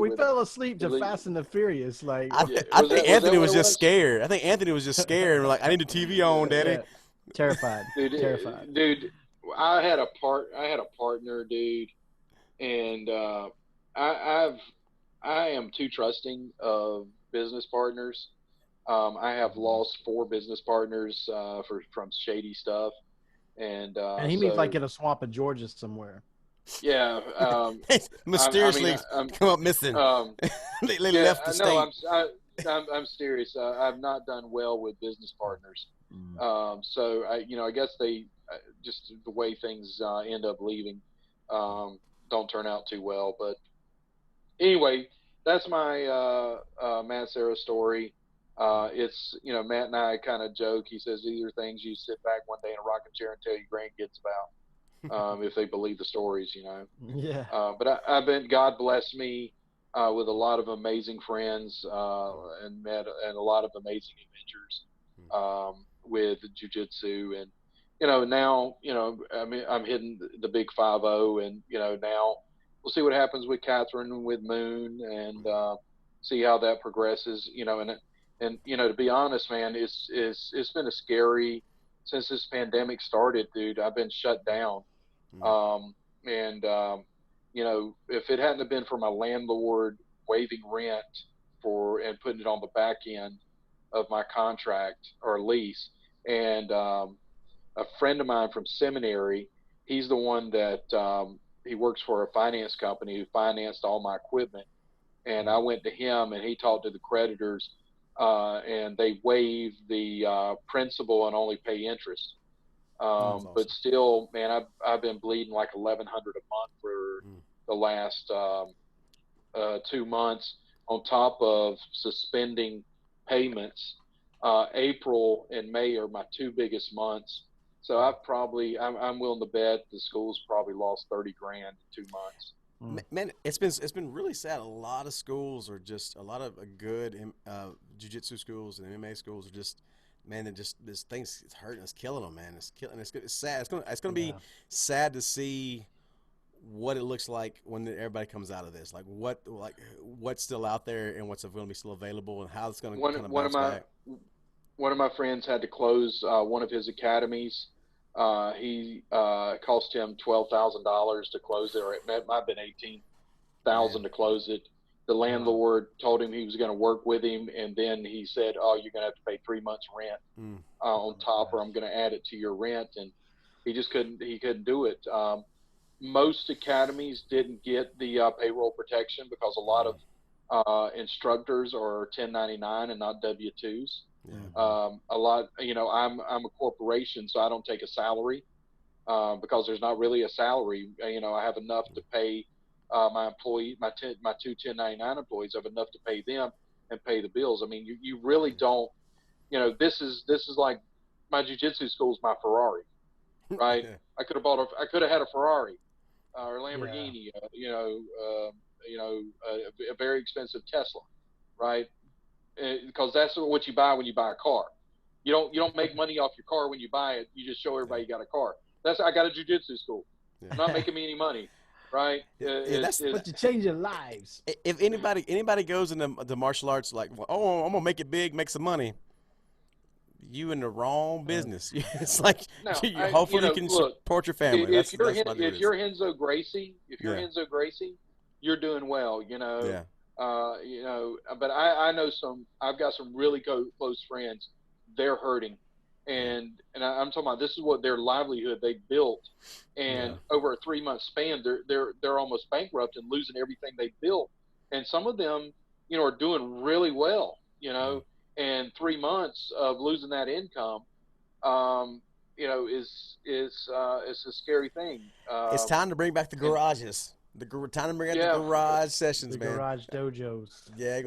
We fell asleep to Fast and the Furious. Like I think Anthony was just scared. I think Anthony was just scared. We're like, I need the TV on, Daddy. Yeah. Terrified. Terrified. Dude, I had a partner, dude, and I am too trusting of business partners. I have lost 4 business partners from shady stuff, and he means like in a swamp of Georgia somewhere. Yeah, mysteriously come up missing. They left the state. I'm serious. I've not done well with business partners. So I guess they just the way things end up leaving don't turn out too well. But anyway, that's my Matt Serra story. It's, Matt and I kind of joke. He says these are things you sit back one day in a rocking chair and tell your grandkids about, if they believe the stories, Yeah. But I've been, God bless me. with a lot of amazing friends, and met and a lot of amazing adventures with jiu-jitsu. And now I mean, I'm hitting the big 5-0, and now we'll see what happens with Catherine and with Moon, and see how that progresses. And to be honest, man, it's been a scary, since this pandemic started, dude. I've been shut down. And if it hadn't have been for my landlord waiving rent and putting it on the back end of my contract or lease, and a friend of mine from seminary, he's the one that he works for a finance company who financed all my equipment, and I went to him, and he talked to the creditors, and they waived the principal and only pay interest. Awesome. But still, man, I've been bleeding like $1,100 a month for the last 2 months, on top of suspending payments. April and May are my 2 biggest months. So I'm willing to bet the school's probably lost $30,000 in 2 months. Man, it's been really sad. A lot of schools are just, a lot of good jiu-jitsu schools and MMA schools are just, man, this thing's, it's hurting, it's killing them, man. It's sad. It's gonna be sad to see what it looks like when everybody comes out of this. Like what's still out there and what's going to be still available, and how it's going to kind of bounce back. One of my friends had to close one of his academies. He cost him $12,000 to close it, or it might have been $18,000 to close it. The landlord told him he was going to work with him, and then he said, "Oh, you're going to have to pay 3 months rent on top, or I'm going to add it to your rent." And he just couldn't do it. Most academies didn't get the payroll protection because a lot of instructors are 1099 and not W-2s. A lot, I'm a corporation, so I don't take a salary because there's not really a salary. I have enough to pay my employee, my 2 1099 employees, have enough to pay them and pay the bills. I mean, you really don't. This is like my jiu-jitsu school is my Ferrari, right? I could have had a Ferrari or a Lamborghini, a very expensive Tesla, right? Because that's what you buy when you buy a car. You don't make money off your car when you buy it. You just show everybody you got a car. I got a jiu-jitsu school. It's not making me any money, right? But you're changing lives. If anybody goes into the martial arts like, oh, I'm gonna make it big, make some money, you in the wrong business. It's like, hopefully you can support your family. If you're Renzo Gracie, Renzo Gracie, you're doing well. But I know I've got some really close friends. They're hurting, and I'm talking about, this is what their livelihood they built, and over a 3-month span, they're almost bankrupt and losing everything they built. And some of them, are doing really well, and 3 months of losing that income, is a scary thing. It's time to bring back the garages. Time to bring out the garage sessions, man. Garage dojos. Yeah,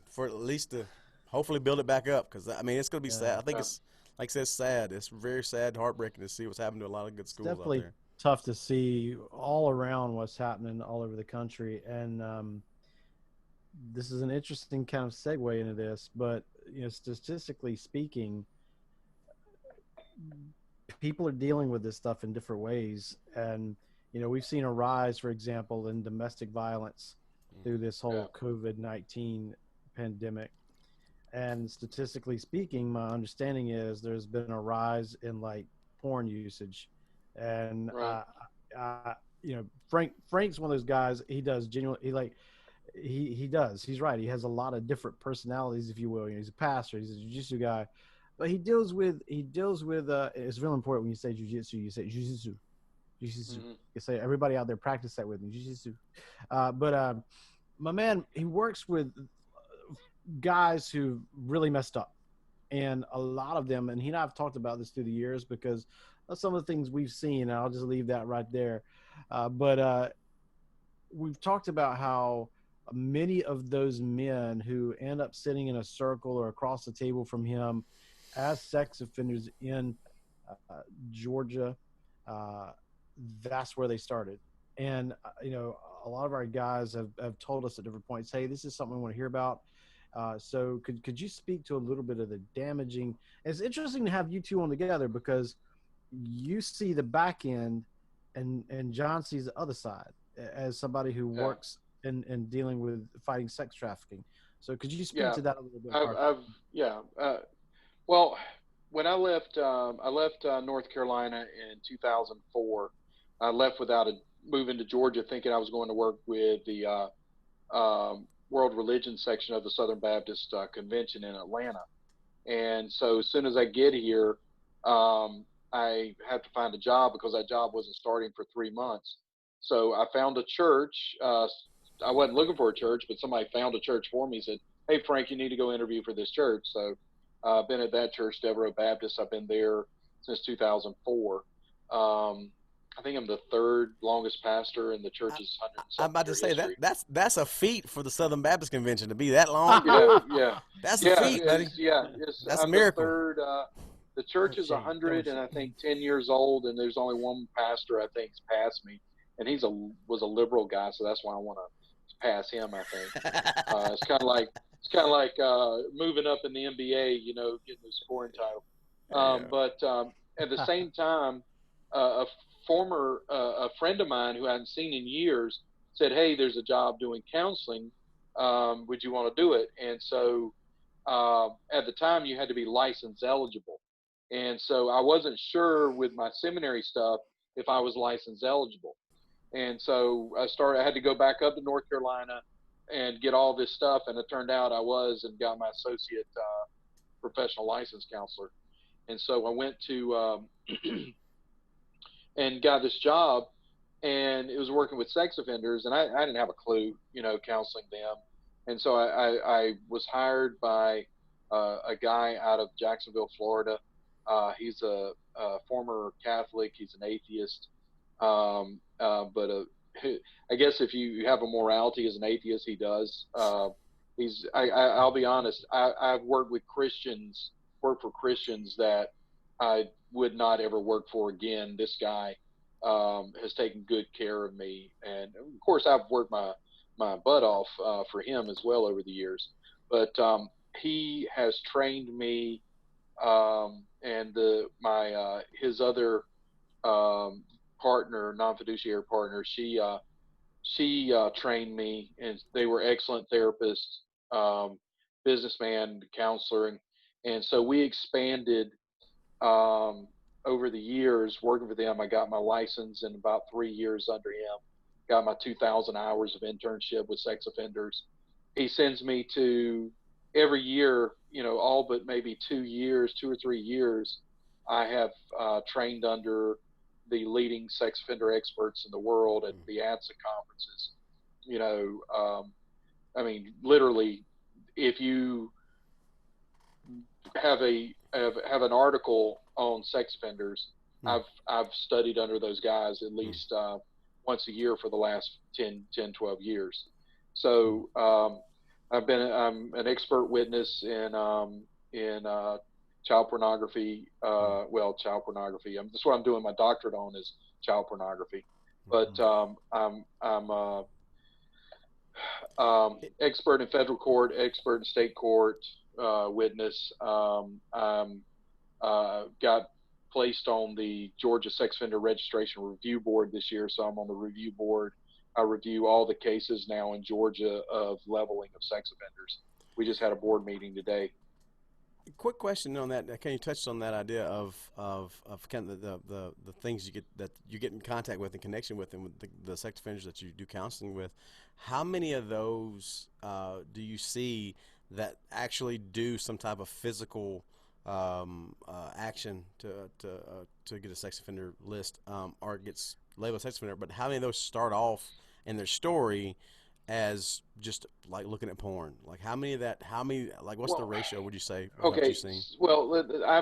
for at least to hopefully build it back up, because it's going to be sad. I think it's, like I said, sad. It's very sad, heartbreaking to see what's happened to a lot of good schools out there. Definitely tough to see all around what's happening all over the country, and this is an interesting kind of segue into this. But statistically speaking, people are dealing with this stuff in different ways, and we've seen a rise, for example, in domestic violence through this whole COVID-19 pandemic. And statistically speaking, my understanding is there's been a rise in like porn usage. And, Frank's one of those guys, he does genuinely, he's right. He has a lot of different personalities, if you will. He's a pastor, he's a jiu-jitsu guy, but he deals with, it's real important when you say jiu-jitsu, you say jiu-jitsu. You say, everybody out there, practice that with me, jiu-jitsu. But my man, he works with guys who really messed up, and a lot of them, and he and I have talked about this through the years because of some of the things we've seen, and I'll just leave that right there. But we've talked about how many of those men who end up sitting in a circle or across the table from him as sex offenders in Georgia, that's where they started. And a lot of our guys have told us at different points, hey, this is something we want to hear about. So could you speak to a little bit of the damaging? It's interesting to have you two on together because you see the back end and John sees the other side as somebody who works in dealing with fighting sex trafficking. So could you speak to that a little bit? Well, when I left North Carolina in 2004. I left without moving to Georgia thinking I was going to work with the World Religion section of the Southern Baptist Convention in Atlanta. And so as soon as I get here, I have to find a job because that job wasn't starting for 3 months. So I found a church. I wasn't looking for a church, but somebody found a church for me. Said, "Hey, Frank, you need to go interview for this church." So I've been at that church, Devereaux Baptist. I've been there since 2004. I think I'm the third longest pastor in the church's 100. I'm about to say history. That's a feat for the Southern Baptist Convention to be that long. Yeah. That's a feat, buddy. That's a miracle. The third. The church is 100 and I think 10 years old, and there's only one pastor I think's past me, and was a liberal guy, so that's why I want to pass him. I think it's kind of like moving up in the NBA, getting the scoring title. But at the same time, a friend of mine who I hadn't seen in years said, "Hey, there's a job doing counseling. Would you want to do it?" And so at the time you had to be license eligible. And so I wasn't sure with my seminary stuff if I was license eligible. And so I had to go back up to North Carolina and get all this stuff. And it turned out I was, and got my associate professional license counselor. And so I went to and got this job, and it was working with sex offenders, and I didn't have a clue, counseling them. And so I was hired by a guy out of Jacksonville, Florida. He's a former Catholic. He's an atheist. But I guess if you have a morality as an atheist, he does. I'll be honest. I've worked for Christians that I would not ever work for again. This guy has taken good care of me, and of course I've worked my butt off for him as well over the years. But he has trained me, and his other partner, non-fiduciary partner, she trained me, and they were excellent therapists, businessman, counselor, and so we expanded. Over the years working for them, I got my license in about 3 years under him, got my 2,000 hours of internship with sex offenders. He sends me to every year, all but maybe 2 or 3 years, I have trained under the leading sex offender experts in the world at the ATSA conferences. I mean, literally, if you have an article on sex offenders, I've studied under those guys at least once a year for the last 10, 12 years. So I'm an expert witness in child pornography. Child pornography. That's what I'm doing my doctorate on, is child pornography. But I'm expert in federal court, expert in state court, witness. Got placed on the Georgia Sex Offender Registration Review Board this year, so I'm on the review board. I review all the cases now in Georgia of leveling of sex offenders. We just had a board meeting today. Quick question on that. Can you touch on that idea of kind of the things you get in contact with and connection with, and with the sex offenders that you do counseling with? How many of those do you see that actually do some type of physical action to get a sex offender list, or gets labeled sex offender? But how many of those start off in their story as just like looking at porn? Like what's the ratio, would you say? Okay. Well, I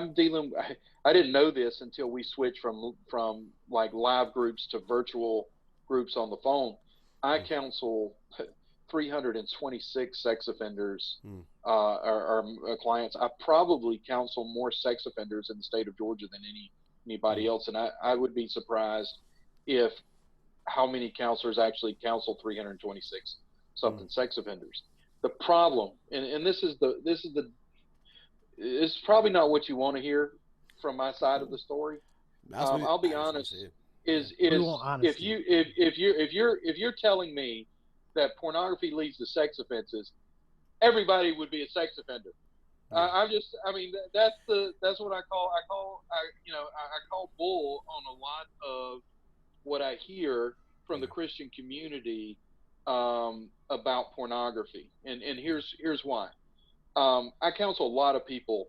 didn't know this until we switched from like live groups to virtual groups on the phone. I counsel 326 sex offenders are clients. I probably counsel more sex offenders in the state of Georgia than anybody else, and I would be surprised if how many counselors actually counsel 326 something sex offenders. The problem, and this is it's probably not what you want to hear from my side of the story. I'll be honest. If you're telling me that pornography leads to sex offenses, everybody would be a sex offender. I mean, that's what I call bull on a lot of what I hear from the Christian community about pornography, and here's why. I counsel a lot of people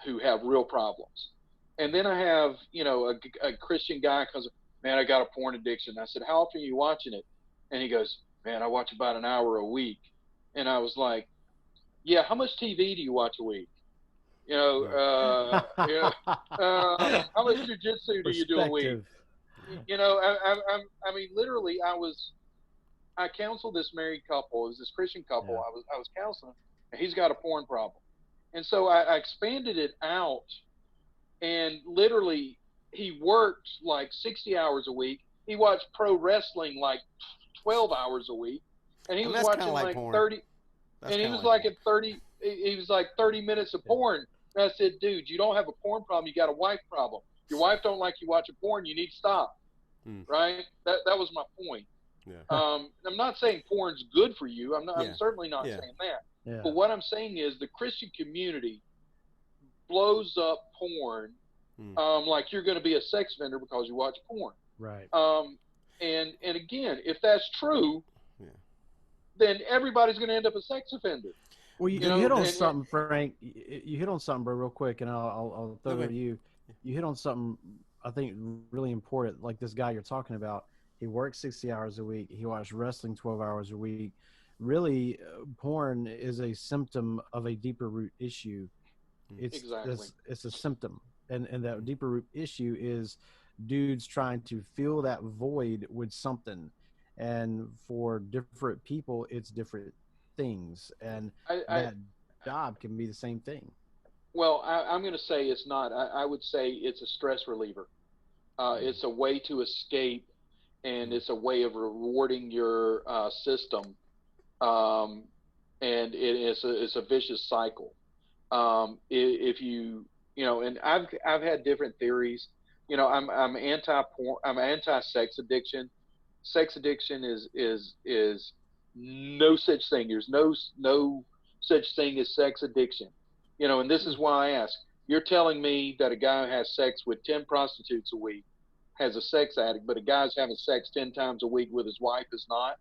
who have real problems, and then I have a Christian guy comes, man, I got a porn addiction. I said, how often are you watching it? And he goes, man, I watch about an hour a week. And I was like, yeah, how much TV do you watch a week? How much jujitsu do you do a week? I mean, literally, I counseled this married couple. It was this Christian couple. Yeah. I was counseling, and he's got a porn problem. And so I expanded it out, and literally, he worked like 60 hours a week. He watched pro wrestling like 12 hours a week, and he was watching like 30. And he was like at 30. He was like 30 minutes of porn. And I said, dude, you don't have a porn problem. You got a wife problem. Your wife don't like you watching porn. You need to stop. Right? That was my point. Yeah. I'm not saying porn's good for you. I'm certainly not saying that. Yeah. But what I'm saying is the Christian community blows up porn like you're going to be a sex offender because you watch porn. Right. And again, if that's true, then everybody's going to end up a sex offender. Well, you hit on something, Frank. You hit on something, bro, real quick, and I'll throw it to you. You hit on something I think really important, like this guy you're talking about. He works 60 hours a week. He watches wrestling 12 hours a week. Really, porn is a symptom of a deeper root issue. It's a symptom, and that deeper root issue is dudes trying to fill that void with something. And for different people, it's different things, and that job can be the same thing. Well, I'm going to say it's not. I would say it's a stress reliever. It's a way to escape, and it's a way of rewarding your system, and it's a vicious cycle. If you and I've had different theories. I'm anti-porn. I'm anti-sex addiction. Sex addiction is no such thing. There's no such thing as sex addiction. And this is why I ask. You're telling me that a guy who has sex with 10 prostitutes a week has a sex addict, but a guy's having sex 10 times a week with his wife is not?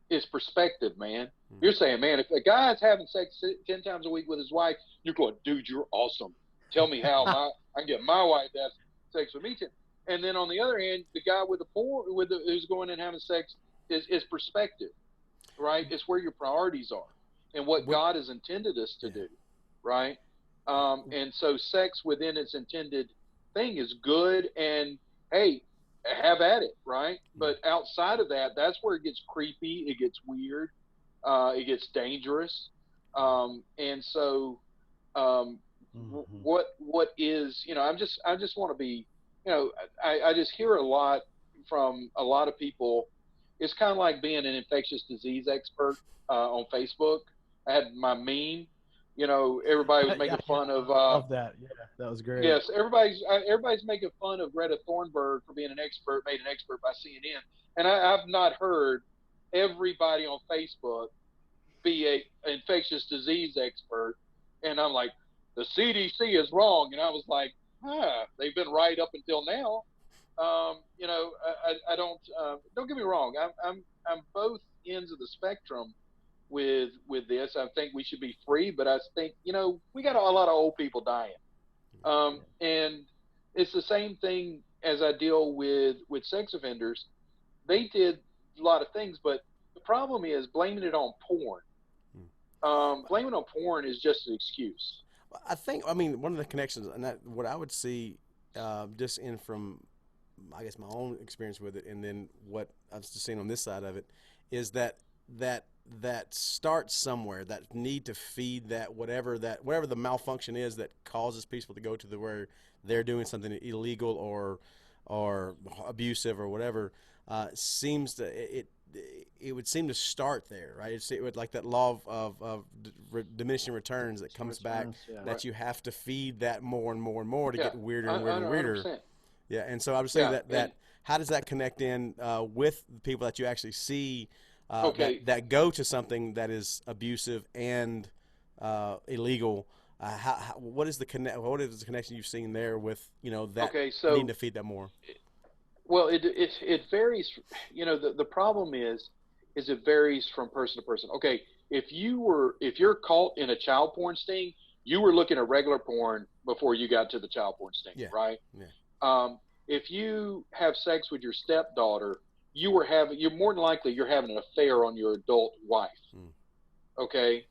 It's perspective, man. You're saying, man, if a guy's having sex 10 times a week with his wife, you're going, dude, you're awesome. Tell me how I can get my wife to have sex with me 10. And then on the other hand, the guy with who's going and having sex is perspective, right? It's where your priorities are and what God has intended us to do, right? And so sex within its intended thing is good, and hey, have at it, right? But outside of that, that's where it gets creepy, it gets weird, it gets dangerous, and so what is I just want to be. I just hear a lot from a lot of people. It's kind of like being an infectious disease expert on Facebook. I had my meme. Everybody was making fun of. Love that. Yeah, that was great. Yes, everybody's making fun of Greta Thunberg for being made an expert by CNN, and I've not heard everybody on Facebook be an infectious disease expert. And I'm like, the CDC is wrong, and I was like, they've been right up until now. I don't get me wrong. I'm both ends of the spectrum with this. I think we should be free, but I think, we got a lot of old people dying. And it's the same thing as I deal with sex offenders. They did a lot of things, but the problem is blaming it on porn. Blaming on porn is just an excuse. I mean, one of the connections, and that what I would see, just in from, I guess, my own experience with it, and then what I've just seen on this side of it, is that starts somewhere. That need to feed that whatever the malfunction is that causes people to go to where they're doing something illegal or or abusive or whatever, seems to it would seem to start there, right? It would, like that law of diminishing returns that comes back, that you have to feed that more and more and more to get weirder and weirder and weirder. 100%. Yeah, and so I would say that how does that connect in with the people that you actually see that go to something that is abusive and illegal? What is the connection you've seen there with that needing to feed that more? Well, it varies. The problem is it varies from person to person. Okay, if you're caught in a child porn sting, you were looking at regular porn before you got to the child porn sting, right? Yeah. If you have sex with your stepdaughter, you're more than likely you're having an affair on your adult wife. Okay.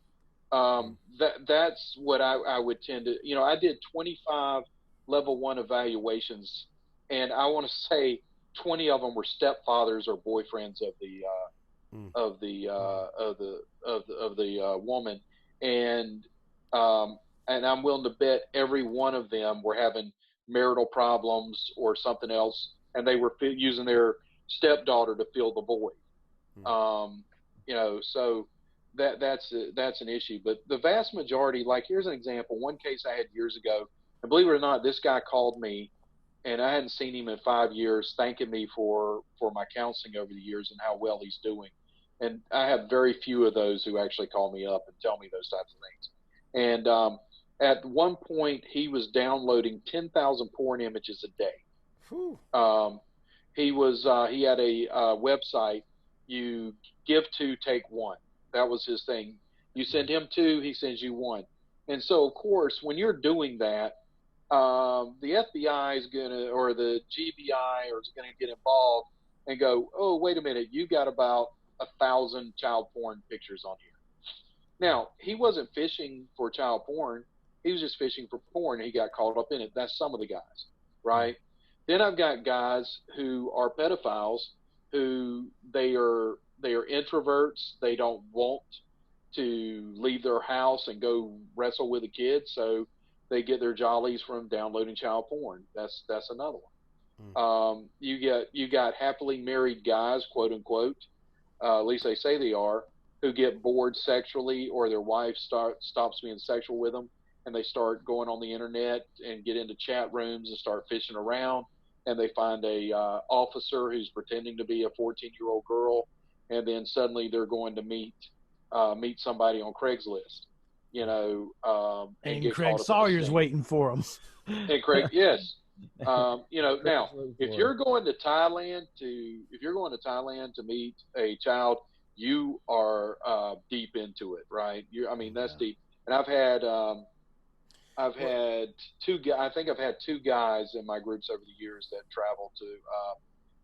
That's what I would tend to, I did 25 level 1 evaluations, and I want to say 20 of them were stepfathers or boyfriends of the woman. And I'm willing to bet every one of them were having marital problems or something else, and they were using their stepdaughter to fill the void. So that's an issue. But the vast majority, like, here's an example. One case I had years ago, and believe it or not, this guy called me, and I hadn't seen him in 5 years, thanking me for my counseling over the years and how well he's doing. And I have very few of those who actually call me up and tell me those types of things. And at one point, he was downloading 10,000 porn images a day. He had a website, you give 2, take 1. That was his thing. You send him 2, he sends you 1. And so, of course, when you're doing that, the FBI is or the GBI is going to get involved and go, oh, wait a minute, you got about 1,000 child porn pictures on here. Now, he wasn't fishing for child porn. He was just fishing for porn. He got caught up in it. That's some of the guys, right? Then I've got guys who are pedophiles, who they are introverts. They don't want to leave their house and go wrestle with the kids, so they get their jollies from downloading child porn. That's another one. You got happily married guys, quote unquote, at least they say they are, who get bored sexually, or their wife stops being sexual with them, and they start going on the internet and get into chat rooms and start fishing around, and they find a officer who's pretending to be a 14-year-old girl, and then suddenly they're going to meet somebody on Craigslist, and Craig Sawyer's waiting for them. And Craig, yes. Now, if you're going to Thailand to meet a child, you are deep into it, right? That's deep. And I've had two guys in my groups over the years that travel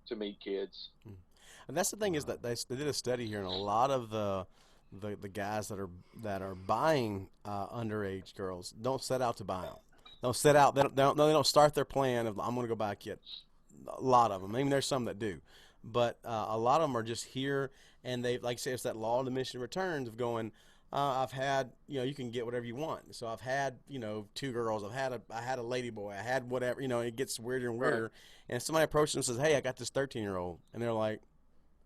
to meet kids. And that's the thing, is that they did a study here, and a lot of the guys that are buying underage girls don't set out to buy them. They don't start their plan of, I'm going to go buy a kid. A lot of them. I mean, there's some that do, but a lot of them are just here, and they, like I say, it's that law of diminishing returns of going, I've had, you can get whatever you want. So I've had, 2 girls. I had a lady boy. I had whatever. It gets weirder and weirder. Right. And somebody approaches them and says, hey, I got this 13-year-old, and they're like,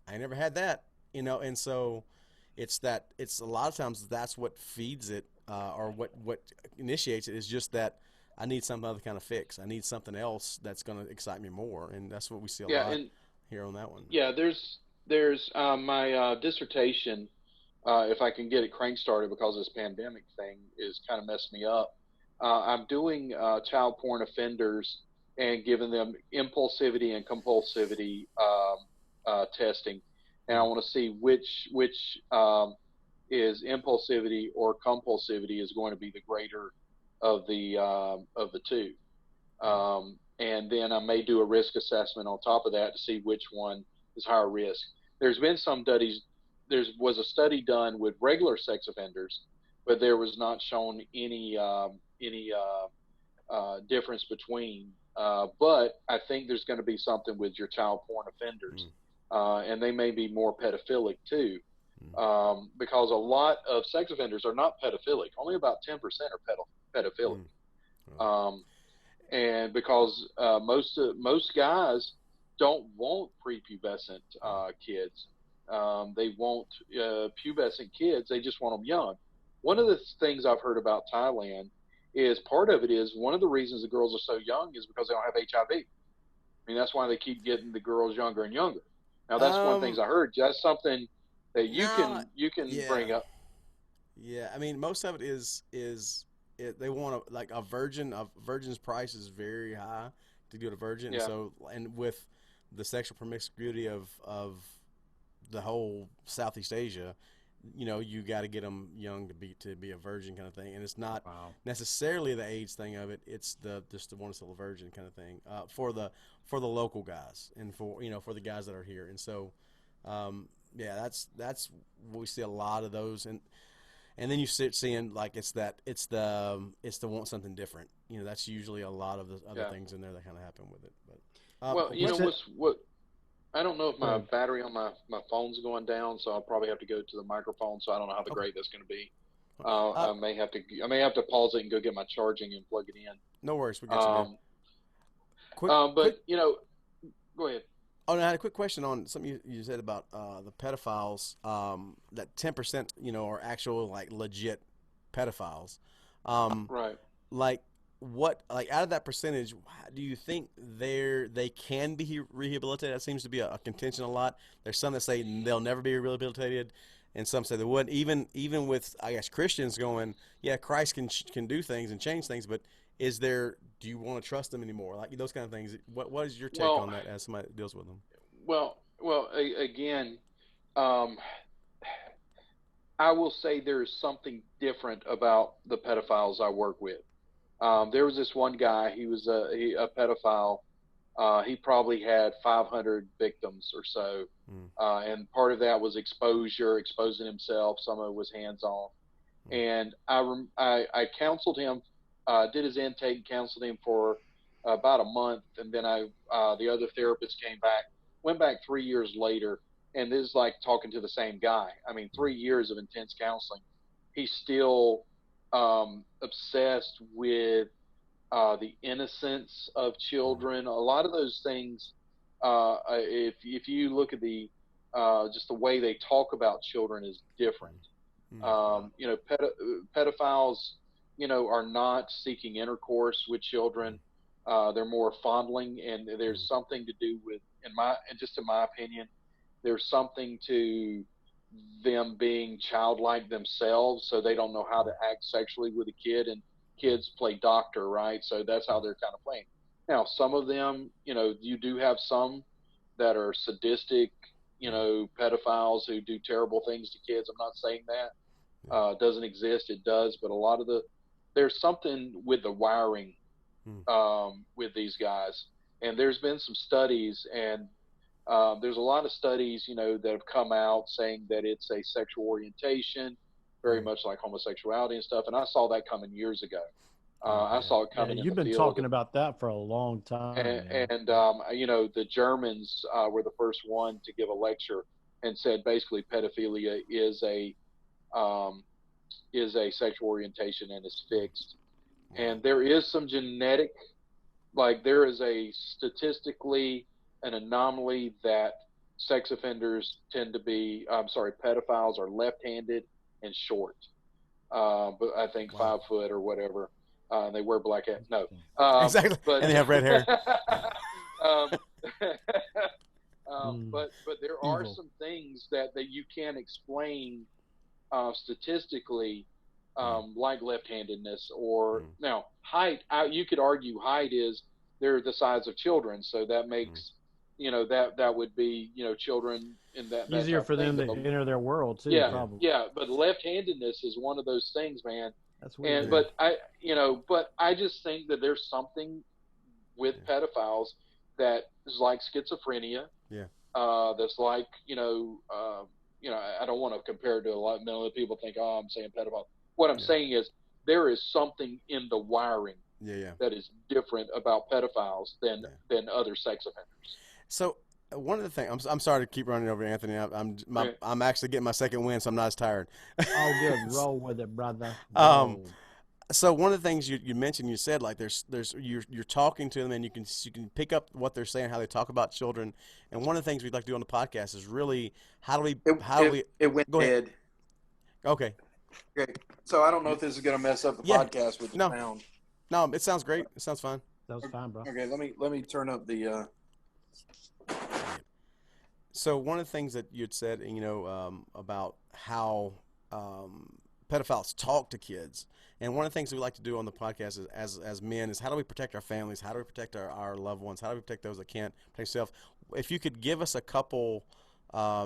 I never had that, And so it's a lot of times that's what feeds it, or what initiates it, is just that I need some other kind of fix. I need something else that's going to excite me more, and that's what we see a lot here on that one. Yeah, there's my dissertation. If I can get it crank started, because this pandemic thing is kind of messing me up. I'm doing child porn offenders and giving them impulsivity and compulsivity testing, and I want to see which is impulsivity or compulsivity is going to be the greater of the two, and then I may do a risk assessment on top of that to see which one is higher risk. There's been some studies. There was a study done with regular sex offenders, but there was not shown any difference between. But I think there's going to be something with your child porn offenders, and they may be more pedophilic too, because a lot of sex offenders are not pedophilic. Only about 10% are pedophilic. and because most guys don't want prepubescent kids. They want pubescent kids. They just want them young. One of the things I've heard about Thailand is part of it is one of the reasons the girls are so young is because they don't have HIV. I mean, that's why they keep getting the girls younger and younger. Now, that's one of the things I heard. That's something that you can bring up. Yeah, I mean, most of it is they want a virgin. A virgin's price is very high to get a virgin. Yeah. So, and with the sexual promiscuity of the whole Southeast Asia, you got to get them young to be a virgin kind of thing. And it's not necessarily the AIDS thing of it. It's just the one still a virgin kind of thing for the local guys and for the guys that are here. And so, that's we see a lot of those. And then you sit seeing it's the want something different. That's usually a lot of the other things in there that kind of happen with it. But what I don't know if my battery on my phone's going down, so I'll probably have to go to the microphone. So I don't know how great that's going to be. I may have to pause it and go get my charging and plug it in. No worries, we got you. Go ahead. Oh, no, I had a quick question on something you said about the pedophiles. That 10%, are actual legit pedophiles. Right. Out of that percentage, do you think they can be rehabilitated? That seems to be a contention a lot. There's some that say they'll never be rehabilitated, and some say they would. Even with, I guess, Christians going, yeah, Christ can do things and change things, but do you want to trust them anymore? Those kind of things. What is your take on that as somebody that deals with them? Well, again, I will say there's something different about the pedophiles I work with. There was this one guy, he was a pedophile. He probably had 500 victims or so. And part of that was exposing himself. Some of it was hands-on. And I counseled him, did his intake and counseled him for about a month. And then the other therapist went back 3 years later. And this is like talking to the same guy. I mean, 3 years of intense counseling. He's still obsessed with the innocence of children. A lot of those things, if you look at just the way they talk about children is different. Pedophiles, are not seeking intercourse with children. They're more fondling, and there's something to do with, in my opinion, there's something to them being childlike themselves, so they don't know how to act sexually with a kid, and kids play doctor, right? So that's how they're kind of playing. Now, some of them, you do have some that are sadistic, pedophiles who do terrible things to kids. I'm not saying that doesn't exist. It does, but there's something with the wiring with these guys, and there's been some studies, and there's a lot of studies, that have come out saying that it's a sexual orientation, very much like homosexuality and stuff. And I saw that coming years ago. I saw it coming. You've been talking about that for a long time. And the Germans were the first one to give a lecture and said basically pedophilia is a sexual orientation and is fixed. And there is some genetic, there is a statistically an anomaly that sex offenders tend to be, pedophiles are left-handed and short. But I think 5 foot or whatever. They wear black hats. No. Exactly. And they have red hair. But there are some things that you can explain statistically, like left-handedness or now height. You could argue height is they're the size of children, so that makes that would be children in that easier for them to enter their world too. Yeah, probably. Yeah. But left-handedness is one of those things, man. That's weird. And but I just think that there's something with pedophiles that is like schizophrenia. Yeah. That's like I don't want to compare it to a lot of people think, I'm saying pedophile. What I'm saying is there is something in the wiring that is different about pedophiles than other sex offenders. So one of the things, I'm sorry to keep running over Anthony. I'm actually getting my second win, so I'm not as tired. Oh, good. Roll with it, brother. So one of the things you mentioned, you said like you're talking to them and you can pick up what they're saying, how they talk about children. And one of the things we'd like to do on the podcast is really how do we it went go ahead. dead. Okay. Okay. So I don't know if this is going to mess up the podcast with the sound. No, it sounds great. It sounds fine. That was fine, bro. Okay, let me turn up the. So one of the things that you'd said, about how pedophiles talk to kids, and one of the things we like to do on the podcast is, as men, is how do we protect our families? How do we protect our loved ones? How do we protect those that can't protect themselves? If you could give us a couple,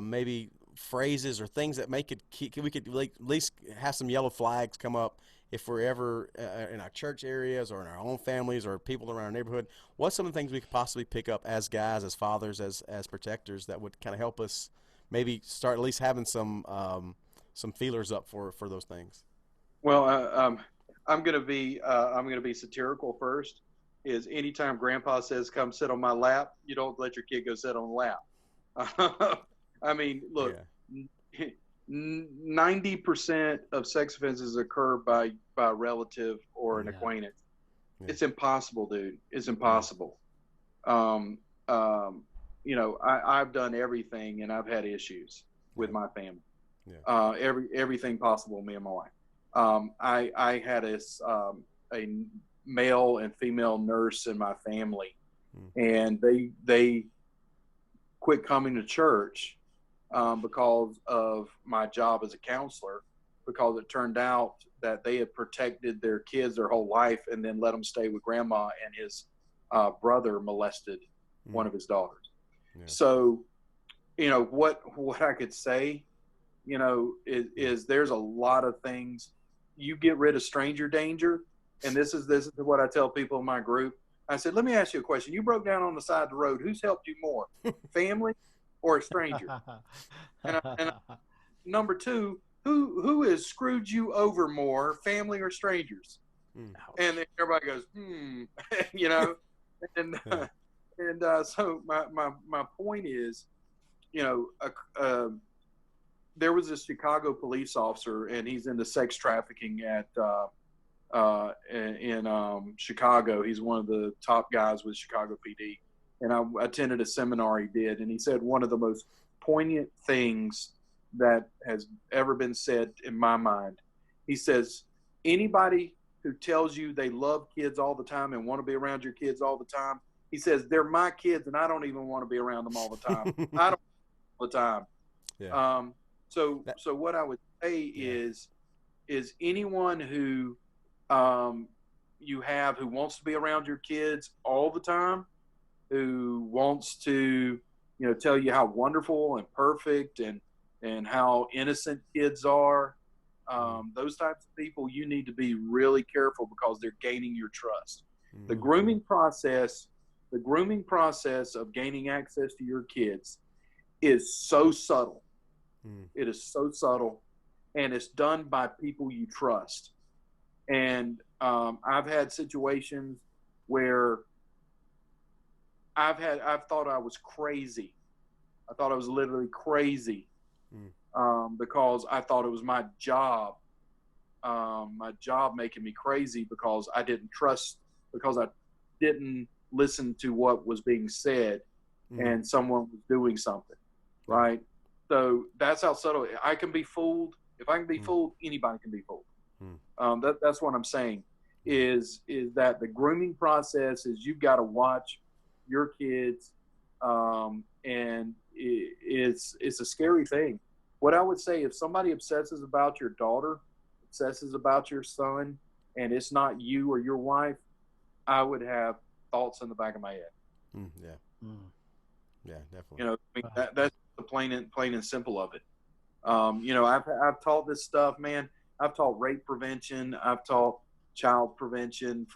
maybe phrases or things that make it, we could at least have some yellow flags come up if we're ever in our church areas or in our own families or people around our neighborhood. What's some of the things we could possibly pick up as guys, as fathers, as protectors that would kind of help us maybe start at least having some feelers up for those things? Well, I'm gonna be satirical first. Is anytime Grandpa says, "Come sit on my lap," you don't let your kid go sit on the lap. I mean, look, 90% of sex offenses occur by a relative or an acquaintance. Yeah. It's impossible, dude. It's impossible. I've done everything, and I've had issues with my family. Yeah. Everything possible, me and my wife. I had a male and female nurse in my family, and they quit coming to church because of my job as a counselor, because it turned out that they had protected their kids their whole life and then let them stay with grandma, and his brother molested one of his daughters. Yeah. So, what I could say, is there's a lot of things. You get rid of stranger danger. And this is what I tell people in my group. I said, let me ask you a question. You broke down on the side of the road. Who's helped you more, family or a stranger? And number two, who has screwed you over more, family or strangers? And then everybody goes, So my point is, there was this Chicago police officer, and he's into sex trafficking in Chicago. He's one of the top guys with Chicago PD. And I attended a seminar he did, and he said one of the most poignant things that has ever been said in my mind. He says, anybody who tells you they love kids all the time and want to be around your kids all the time, he says, they're my kids and I don't even want to be around them all the time. I don't all the time. Yeah. So what I would say is anyone who you have who wants to be around your kids all the time, who wants to, tell you how wonderful and perfect and how innocent kids are, those types of people, you need to be really careful because they're gaining your trust. Mm-hmm. The grooming process of gaining access to your kids is so subtle. It is so subtle, and it's done by people you trust. And I've had situations where I've thought I was crazy. I thought I was literally crazy because I thought it was my job making me crazy because I didn't trust, because I didn't listen to what was being said, and someone was doing something, right? So that's how subtle. I can be fooled. If I can be fooled, anybody can be fooled. That's what I'm saying. Is that the grooming process is you've got to watch your kids, and it's a scary thing. What I would say, if somebody obsesses about your daughter, obsesses about your son, and it's not you or your wife, I would have thoughts in the back of my head. Yeah, definitely. That's the plain and simple of it. I've taught this stuff, man. I've taught rape prevention. I've taught child prevention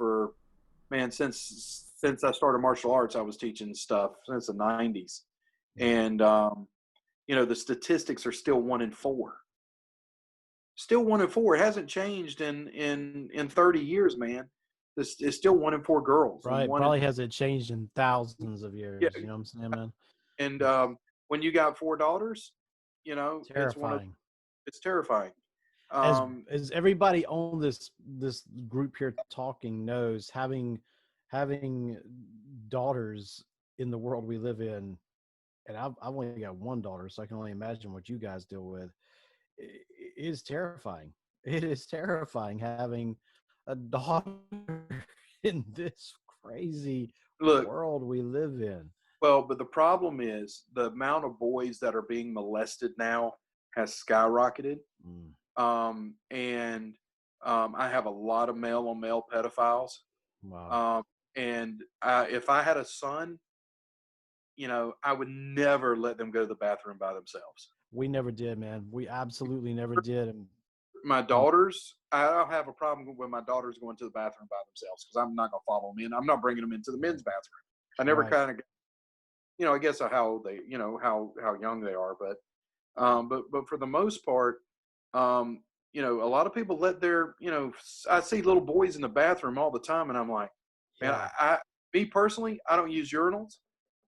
since I started martial arts. I was teaching stuff since the 90s. And, the statistics are still 1 in 4. Still 1 in 4. It hasn't changed in 30 years, man. It's still 1 in 4 girls. Right. Probably hasn't changed in thousands of years. Yeah. You know what I'm saying, man? And when you got 4 daughters, terrifying. it's terrifying. As everybody on this group here talking knows, having daughters in the world we live in, and I've only got one daughter, so I can only imagine what you guys deal with. It is terrifying. It is terrifying having a daughter in this crazy world we live in. Well, but the problem is the amount of boys that are being molested now has skyrocketed. And I have a lot of male on male pedophiles. Wow. And if I had a son, I would never let them go to the bathroom by themselves. We never did, man. We absolutely never did. And my daughters, I don't have a problem with my daughters going to the bathroom by themselves because I'm not going to follow them in. I'm not bringing them into the men's bathroom. I never kind of, I guess how old they, how young they are, but for the most part, a lot of people let their, I see little boys in the bathroom all the time, and I'm like, man, me personally, I don't use urinals.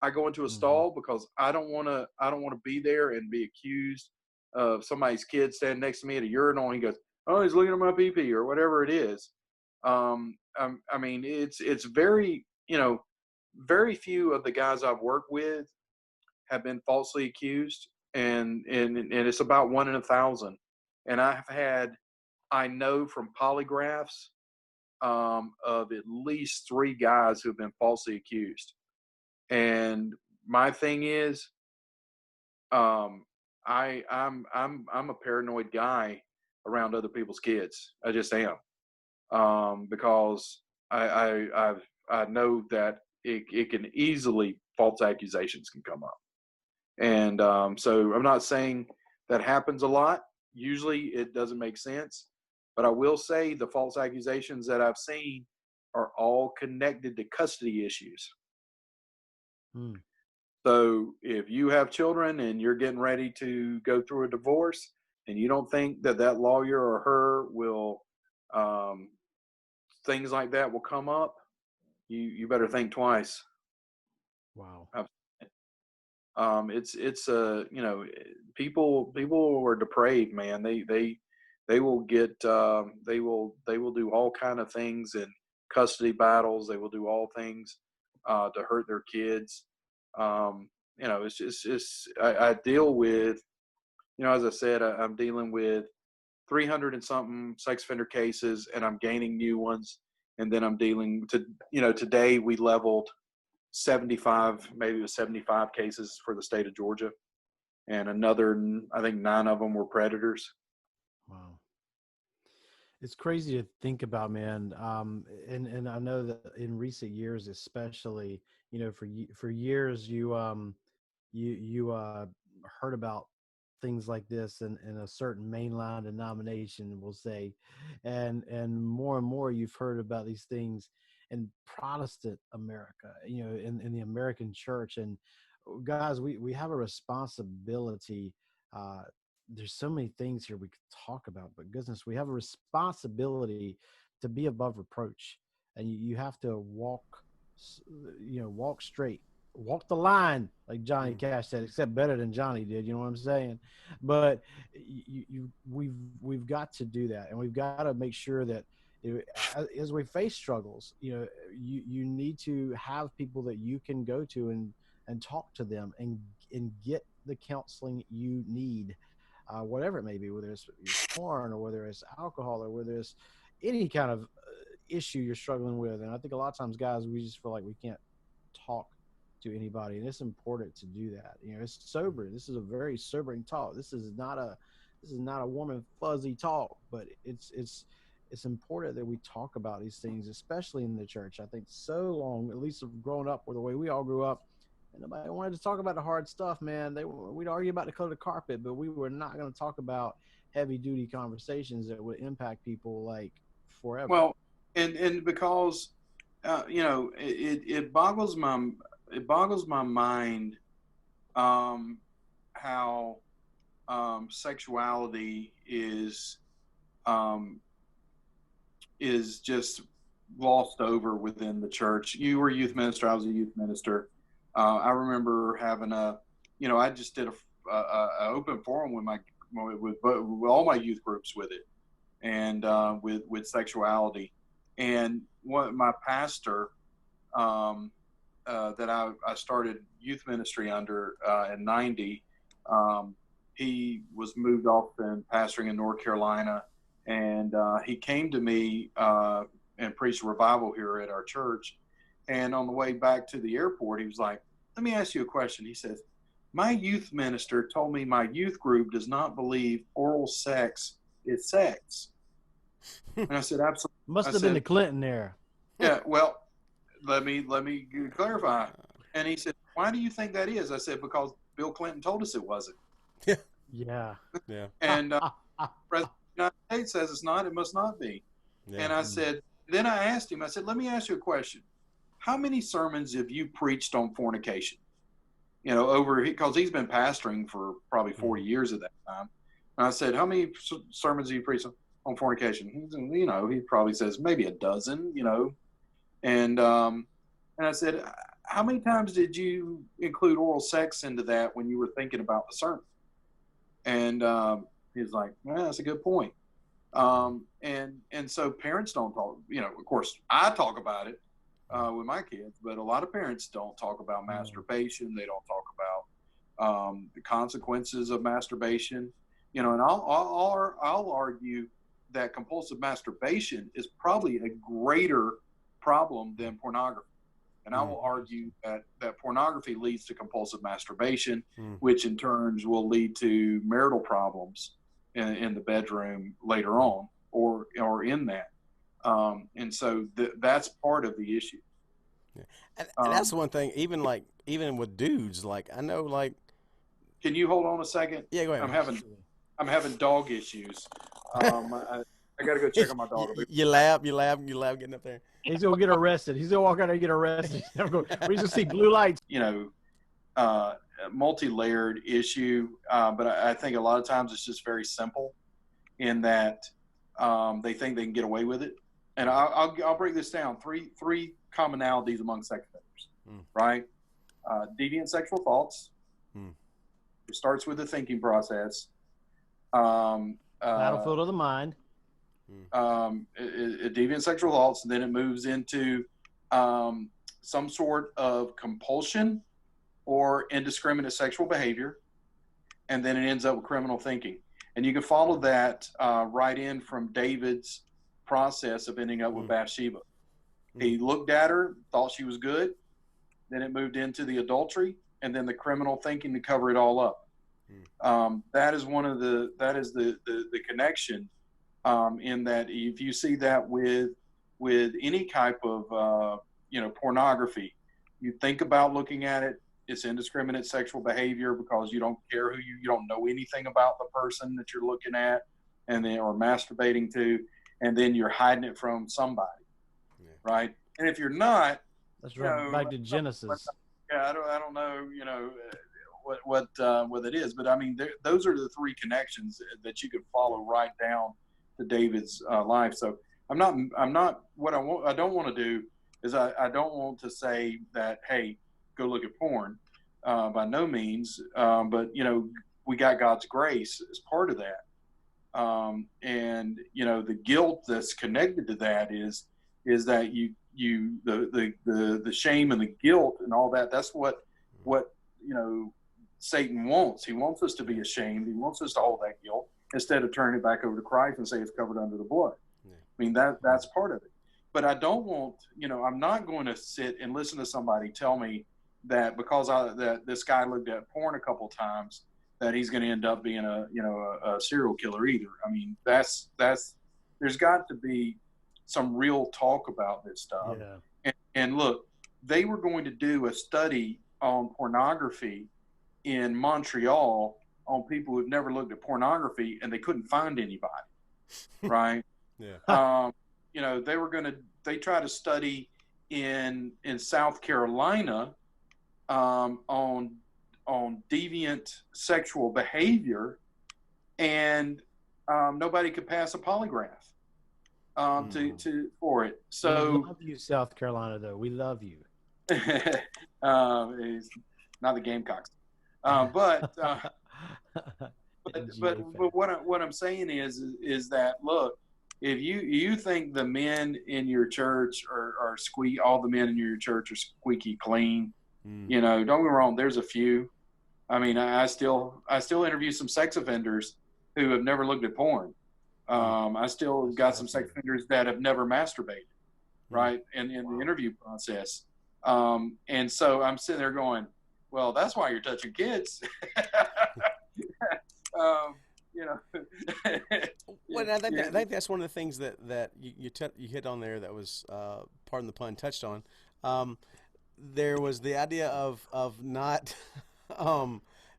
I go into a stall because I don't want to be there and be accused of somebody's kid standing next to me at a urinal and he goes, oh, he's looking at my pee-pee or whatever it is. I mean, it's very, very few of the guys I've worked with have been falsely accused, and it's about 1 in 1,000. And I know from polygraphs of at least 3 guys who've been falsely accused. And my thing is, I'm a paranoid guy around other people's kids. I just am, because I know that it can easily, false accusations can come up, and so I'm not saying that happens a lot. Usually, it doesn't make sense, but I will say the false accusations that I've seen are all connected to custody issues. So if you have children and you're getting ready to go through a divorce and you don't think that lawyer or her will, things like that will come up, you better think twice. Wow. It's people are depraved, man. They will get, they will do all kind of things in custody battles. They will do all things to hurt their kids. It's just I deal with, as I said, I'm dealing with 300 and something sex offender cases, and I'm gaining new ones. And then I'm dealing today we leveled 75, maybe it was 75 cases for the state of Georgia, and another, I think 9 of them were predators. Wow. It's crazy to think about, man. And I know that in recent years, especially, for years you heard about things like this in a certain mainline denomination, we'll say, and more you've heard about these things in Protestant America, in the American church. And guys, we have a responsibility. There's so many things here we could talk about, but goodness, we have a responsibility to be above reproach, and you have to walk straight, walk the line, like Johnny Cash said, except better than Johnny did. You know what I'm saying? But we've got to do that, and we've got to make sure that as we face struggles, you need to have people that you can go to and talk to them and get the counseling you need. Whatever it may be, whether it's porn or whether it's alcohol or whether it's any kind of issue you're struggling with. And I think a lot of times, guys, we just feel like we can't talk to anybody, and it's important to do that. It's sober. This is a very sobering talk. This is not a warm and fuzzy talk, but it's important that we talk about these things, especially in the church. I think so long, at least growing up or the way we all grew up, and nobody wanted to talk about the hard stuff, man. We'd argue about the color of the carpet, but we were not going to talk about heavy duty conversations that would impact people like forever. Well, and because it boggles my mind how sexuality is just glossed over within the church. You were a youth minister. I was a youth minister. I remember having I just did a open forum with my with all my youth groups with it, and with sexuality. And what my pastor that I started youth ministry under in '90, he was moved off and pastoring in North Carolina, and he came to me and preached revival here at our church. And on the way back to the airport, he was like, "Let me ask you a question." He says, "My youth minister told me my youth group does not believe oral sex is sex." And I said, "Absolutely." Must have been the Clinton era. Yeah, well, let me clarify. And he said, "Why do you think that is?" I said, "Because Bill Clinton told us it wasn't." Yeah. And President of the United States says it's not. It must not be. Yeah. And I said, then I asked him, I said, "Let me ask you a question. How many sermons have you preached on fornication? You know, because he's been pastoring for probably 40 years at that time." And I said, "How many sermons have you preached on fornication?" You know, he probably says maybe a dozen, you know. And I said, "How many times did you include oral sex into that when you were thinking about the sermon?" And he's like, "Well, that's a good point." And so parents don't talk, you know, of course I talk about it with my kids, but a lot of parents don't talk about masturbation. They don't talk about the consequences of masturbation, you know. And I'll argue that compulsive masturbation is probably a greater problem than pornography. And I will argue that pornography leads to compulsive masturbation, which in turn will lead to marital problems in the bedroom later on, or in that. And so that's part of the issue. Yeah. And that's one thing, even with dudes, like I know, like. Can you hold on a second? Yeah, go ahead. I'm having dog issues. I got to go check on my dog. You lab getting up there. He's going to get arrested. He's going to walk out there and get arrested. We're going to see blue lights. You know, multi-layered issue, but I think a lot of times it's just very simple in that they think they can get away with it. And I'll break this down. Three commonalities among sex offenders, right? Deviant sexual thoughts. It starts with the thinking process. Battlefield of the mind. Deviant sexual thoughts, and then it moves into some sort of compulsion or indiscriminate sexual behavior, and then it ends up with criminal thinking. And you can follow that right in from David's process of ending up with Bathsheba. He looked at her, thought she was good, then it moved into the adultery, and then the criminal thinking to cover it all up. That is the connection. In that, if you see that with any type of pornography, you think about looking at it. It's indiscriminate sexual behavior because you don't care you don't know anything about the person that you're looking at, and then or masturbating to, and then you're hiding it from somebody, right? And if you're not, that's right. Back to Genesis. I don't know, what it is, but I mean, those are the three connections that you could follow right down to David's life. So I don't want to do is I don't want to say that, hey, go look at porn, by no means, but we got God's grace as part of that, and the guilt that's connected to that is that the shame and the guilt and all that. That's what Satan wants. He wants us to be ashamed. He wants us to hold that guilt instead of turning it back over to Christ and say it's covered under the blood. Yeah. I mean, that's part of it. But I don't want, I'm not going to sit and listen to somebody tell me that because that this guy looked at porn a couple times that he's going to end up being a serial killer either. I mean, there's got to be some real talk about this stuff. Yeah. And look, they were going to do a study on pornography in Montreal on people who've never looked at pornography, and they couldn't find anybody, right? Yeah. They tried to study in South Carolina on deviant sexual behavior, and nobody could pass a polygraph for it. So we love you, South Carolina, though. We love you. It's not the Gamecocks, but but what I'm saying is that, look, if you think the men in your church are all the men in your church are squeaky clean, you know, don't get me wrong, there's a few. I mean, I still interview some sex offenders who have never looked at porn. I still got some sex offenders that have never masturbated, right? In the interview process. And so I'm sitting there going, well, that's why you're touching kids. You know. Well, I think that's one of the things that you hit on there that was, pardon the pun, touched on. There was the idea of not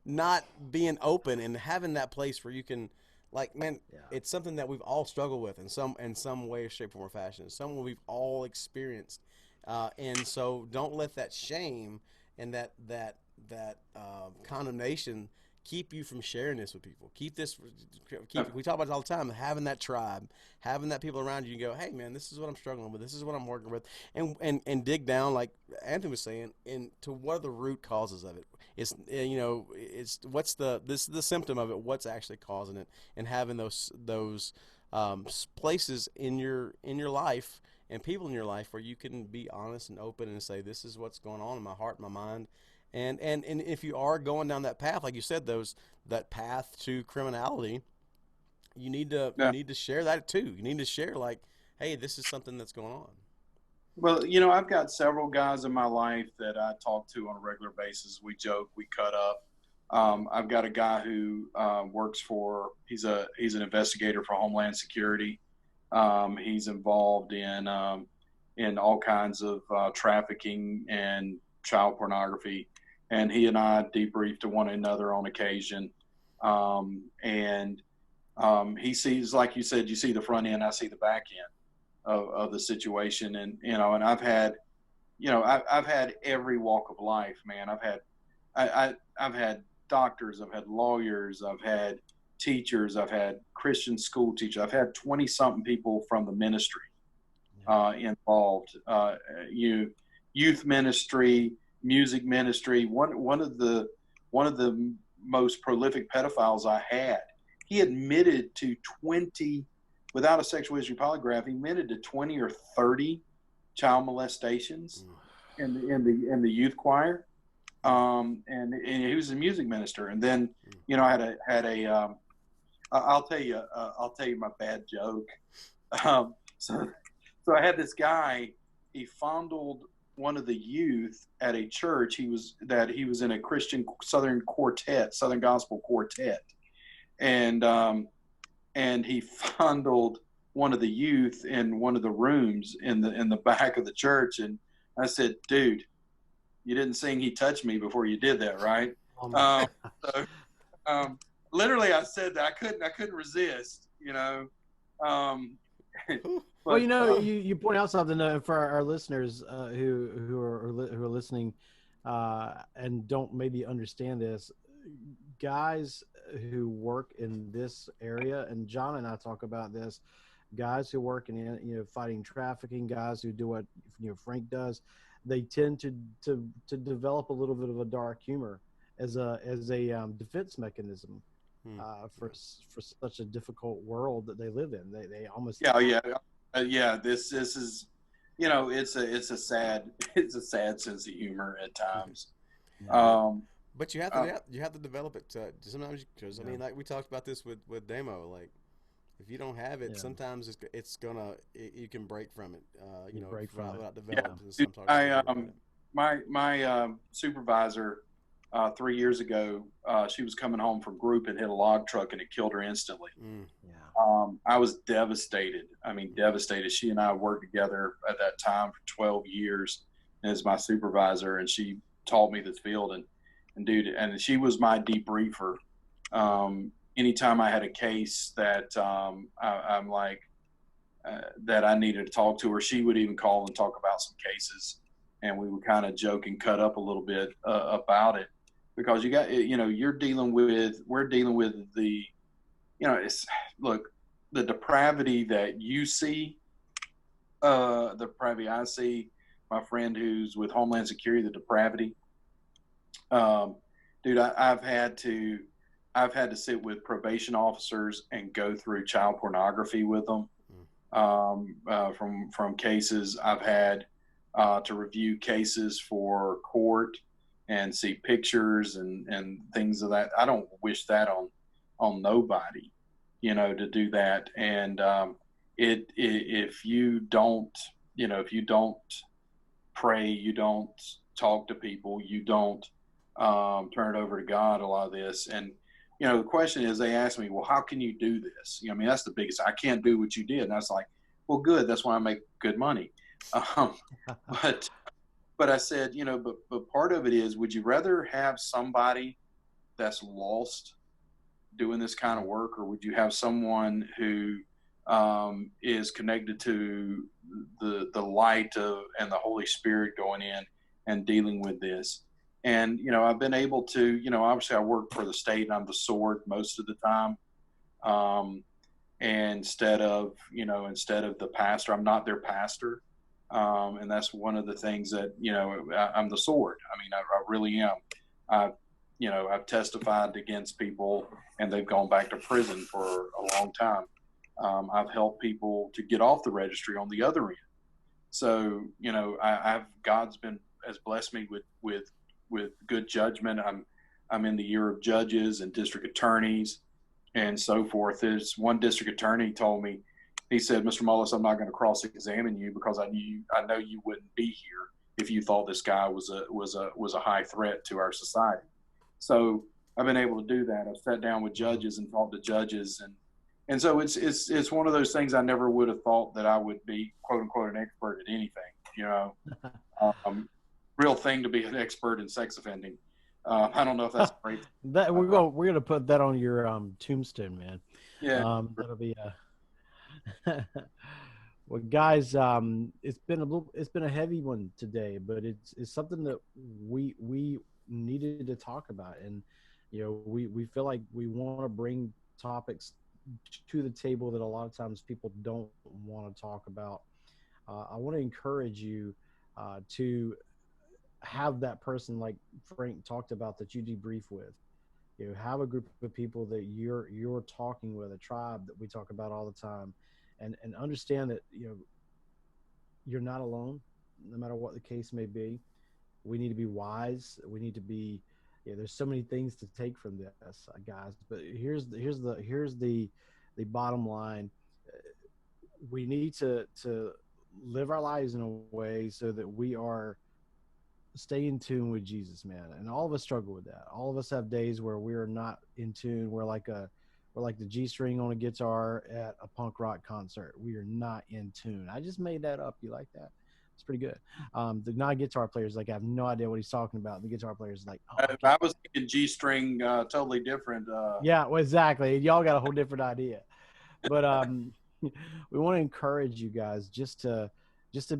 not being open and having that place where you can, like, man, it's something that we've all struggled with in some way, shape, form, or fashion. It's something we've all experienced, and so don't let that shame and that condemnation keep you from sharing this with people. We talk about it all the time, having that tribe, having that people around you, go, hey man, this is what I'm struggling with, this is what I'm working with, and dig down, like Anthony was saying, into what are the root causes of it. It's, you know, it's this is the symptom of it, what's actually causing it, and having those places in your life and people in your life where you can be honest and open and say, this is what's going on in my heart, my mind. And if you are going down that path, like you said, that path to criminality, you need to share that too. You need to share, like, hey, this is something that's going on. Well, you know, I've got several guys in my life that I talk to on a regular basis. We joke, we cut up. I've got a guy who works he's an investigator for Homeland Security. He's involved in all kinds of trafficking and child pornography. And he and I debrief to one another on occasion. He sees, like you said, you see the front end, I see the back end of the situation. And, you know, and I've had every walk of life, man. I've had doctors, I've had lawyers, I've had teachers, I've had Christian school teachers, I've had 20 something people from the ministry involved, youth ministry, music ministry. One of the most prolific pedophiles I had, he admitted to 20, without a sexual history polygraph, he admitted to 20 or 30 child molestations in the youth choir. And he was a music minister. And then, you know, I had a I'll tell you my bad joke. So I had this guy, he fondled one of the youth at a church. He was in a Christian Southern Gospel quartet, and he fondled one of the youth in one of the rooms in the back of the church. And I said, dude, you didn't sing "He Touched Me" before you did that, right? Literally, I said that I couldn't resist, you know. Well, you know, you point out something for our listeners who are listening and don't maybe understand this. Guys who work in this area, and John and I talk about this. Guys who work in, you know, fighting trafficking, guys who do what, you know, Frank does, they tend to develop a little bit of a dark humor as a defense mechanism. For such a difficult world that they live in. They almost this is, you know, it's a sad sense of humor at times. But you have to develop it sometimes, because I mean, like we talked about this with Damo, like if you don't have it, sometimes you can break from it, you know, without developing. My supervisor 3 years ago, she was coming home from group and hit a log truck and it killed her instantly. I was devastated. I mean, devastated. She and I worked together at that time for 12 years as my supervisor, and she taught me this field. And dude, and she was my debriefer. Anytime I had a case that I'm like that I needed to talk to her, she would even call and talk about some cases, and we would kind of joke and cut up a little bit about it. Because we're dealing with the, you know, the depravity that you see, the depravity I see, my friend who's with Homeland Security, the depravity. Dude, I've had to I've had to sit with probation officers and go through child pornography with them. From cases I've had to review cases for court and see pictures and things of that. I don't wish that on nobody, to do that. And if you don't, if you don't pray, you don't talk to people, you don't turn it over to God, a lot of this. And the question is, they ask me, well, how can you do this? I mean, that's the biggest. I can't do what you did. And I was like, well, good. That's why I make good money. But I said, but part of it is, would you rather have somebody that's lost doing this kind of work, or would you have someone who is connected to the light and the Holy Spirit going in and dealing with this? And, I've been able to, obviously I work for the state and I'm the sword most of the time. And instead of the pastor, I'm not their pastor. And that's one of the things that, I'm the sword. I mean, I really am. I've testified against people and they've gone back to prison for a long time. I've helped people to get off the registry on the other end. So, God's has blessed me with good judgment. I'm in the year of judges and district attorneys and so forth. There's one district attorney told me, he said, Mr. Mullis, I'm not going to cross-examine you because I know you wouldn't be here if you thought this guy was a high threat to our society. So I've been able to do that. I've sat down with judges and talked to judges, and so it's one of those things I never would have thought that I would be, quote unquote, an expert at anything. Real thing to be an expert in sex offending. I don't know if that's great. We're gonna put that on your tombstone, man. Yeah, that'll be well, guys, it's been a heavy one today, but it's something that we needed to talk about, and we feel like we want to bring topics to the table that a lot of times people don't want to talk about. I want to encourage you to have that person like Frank talked about that you debrief with. Have a group of people that you're talking with, a tribe that we talk about all the time, and understand that you're not alone, no matter what the case may be. We need to be wise. We need to be. There's so many things to take from this, guys. But here's the bottom line. We need to live our lives in a way so that we are stay in tune with Jesus, man. And all of us struggle with that. All of us have days where we're not in tune. We're like the G string on a guitar at a punk rock concert. We are not in tune. I just made that up. You like that? It's pretty good. The non-guitar players I have no idea what he's talking about. The guitar players like, oh, I was thinking G string, totally different. Yeah, well, exactly. Y'all got a whole different idea. But we want to encourage you guys just to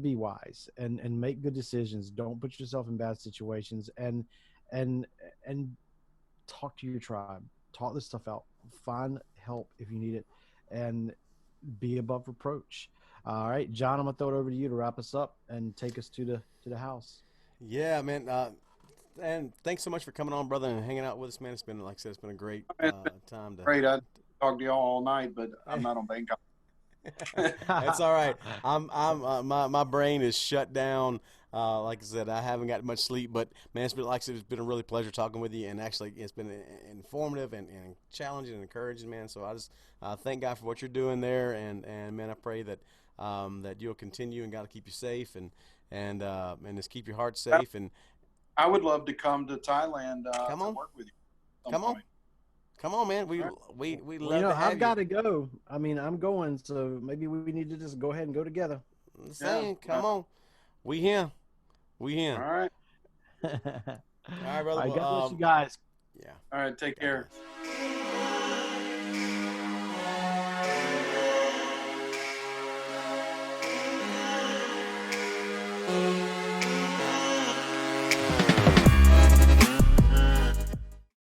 be wise and make good decisions. Don't put yourself in bad situations, and talk to your tribe. Talk this stuff out. Find help if you need it, and be above reproach. All right, John, I'm gonna throw it over to you to wrap us up and take us to the house. Yeah, man. And thanks so much for coming on, brother, and hanging out with us, man. It's been, like I said, it's been a great time. Great. I talked to y'all all night, but I'm not on Bangkok. That's all right. My brain is shut down. Like I said, I haven't got much sleep, but man, it's been a really pleasure talking with you, and actually it's been informative and challenging and encouraging, man. So I just thank God for what you're doing there, and man, I pray that that you'll continue, and God will keep you safe, and just keep your heart safe. And I would love to come to Thailand to work with you. Come on, man. We love to have I've got to go. I mean, I'm going, so maybe we need to just go ahead and go together. I'm saying, come on. We here. All right. All right, brother. All right, God bless you guys. Yeah. All right, take care. Bless.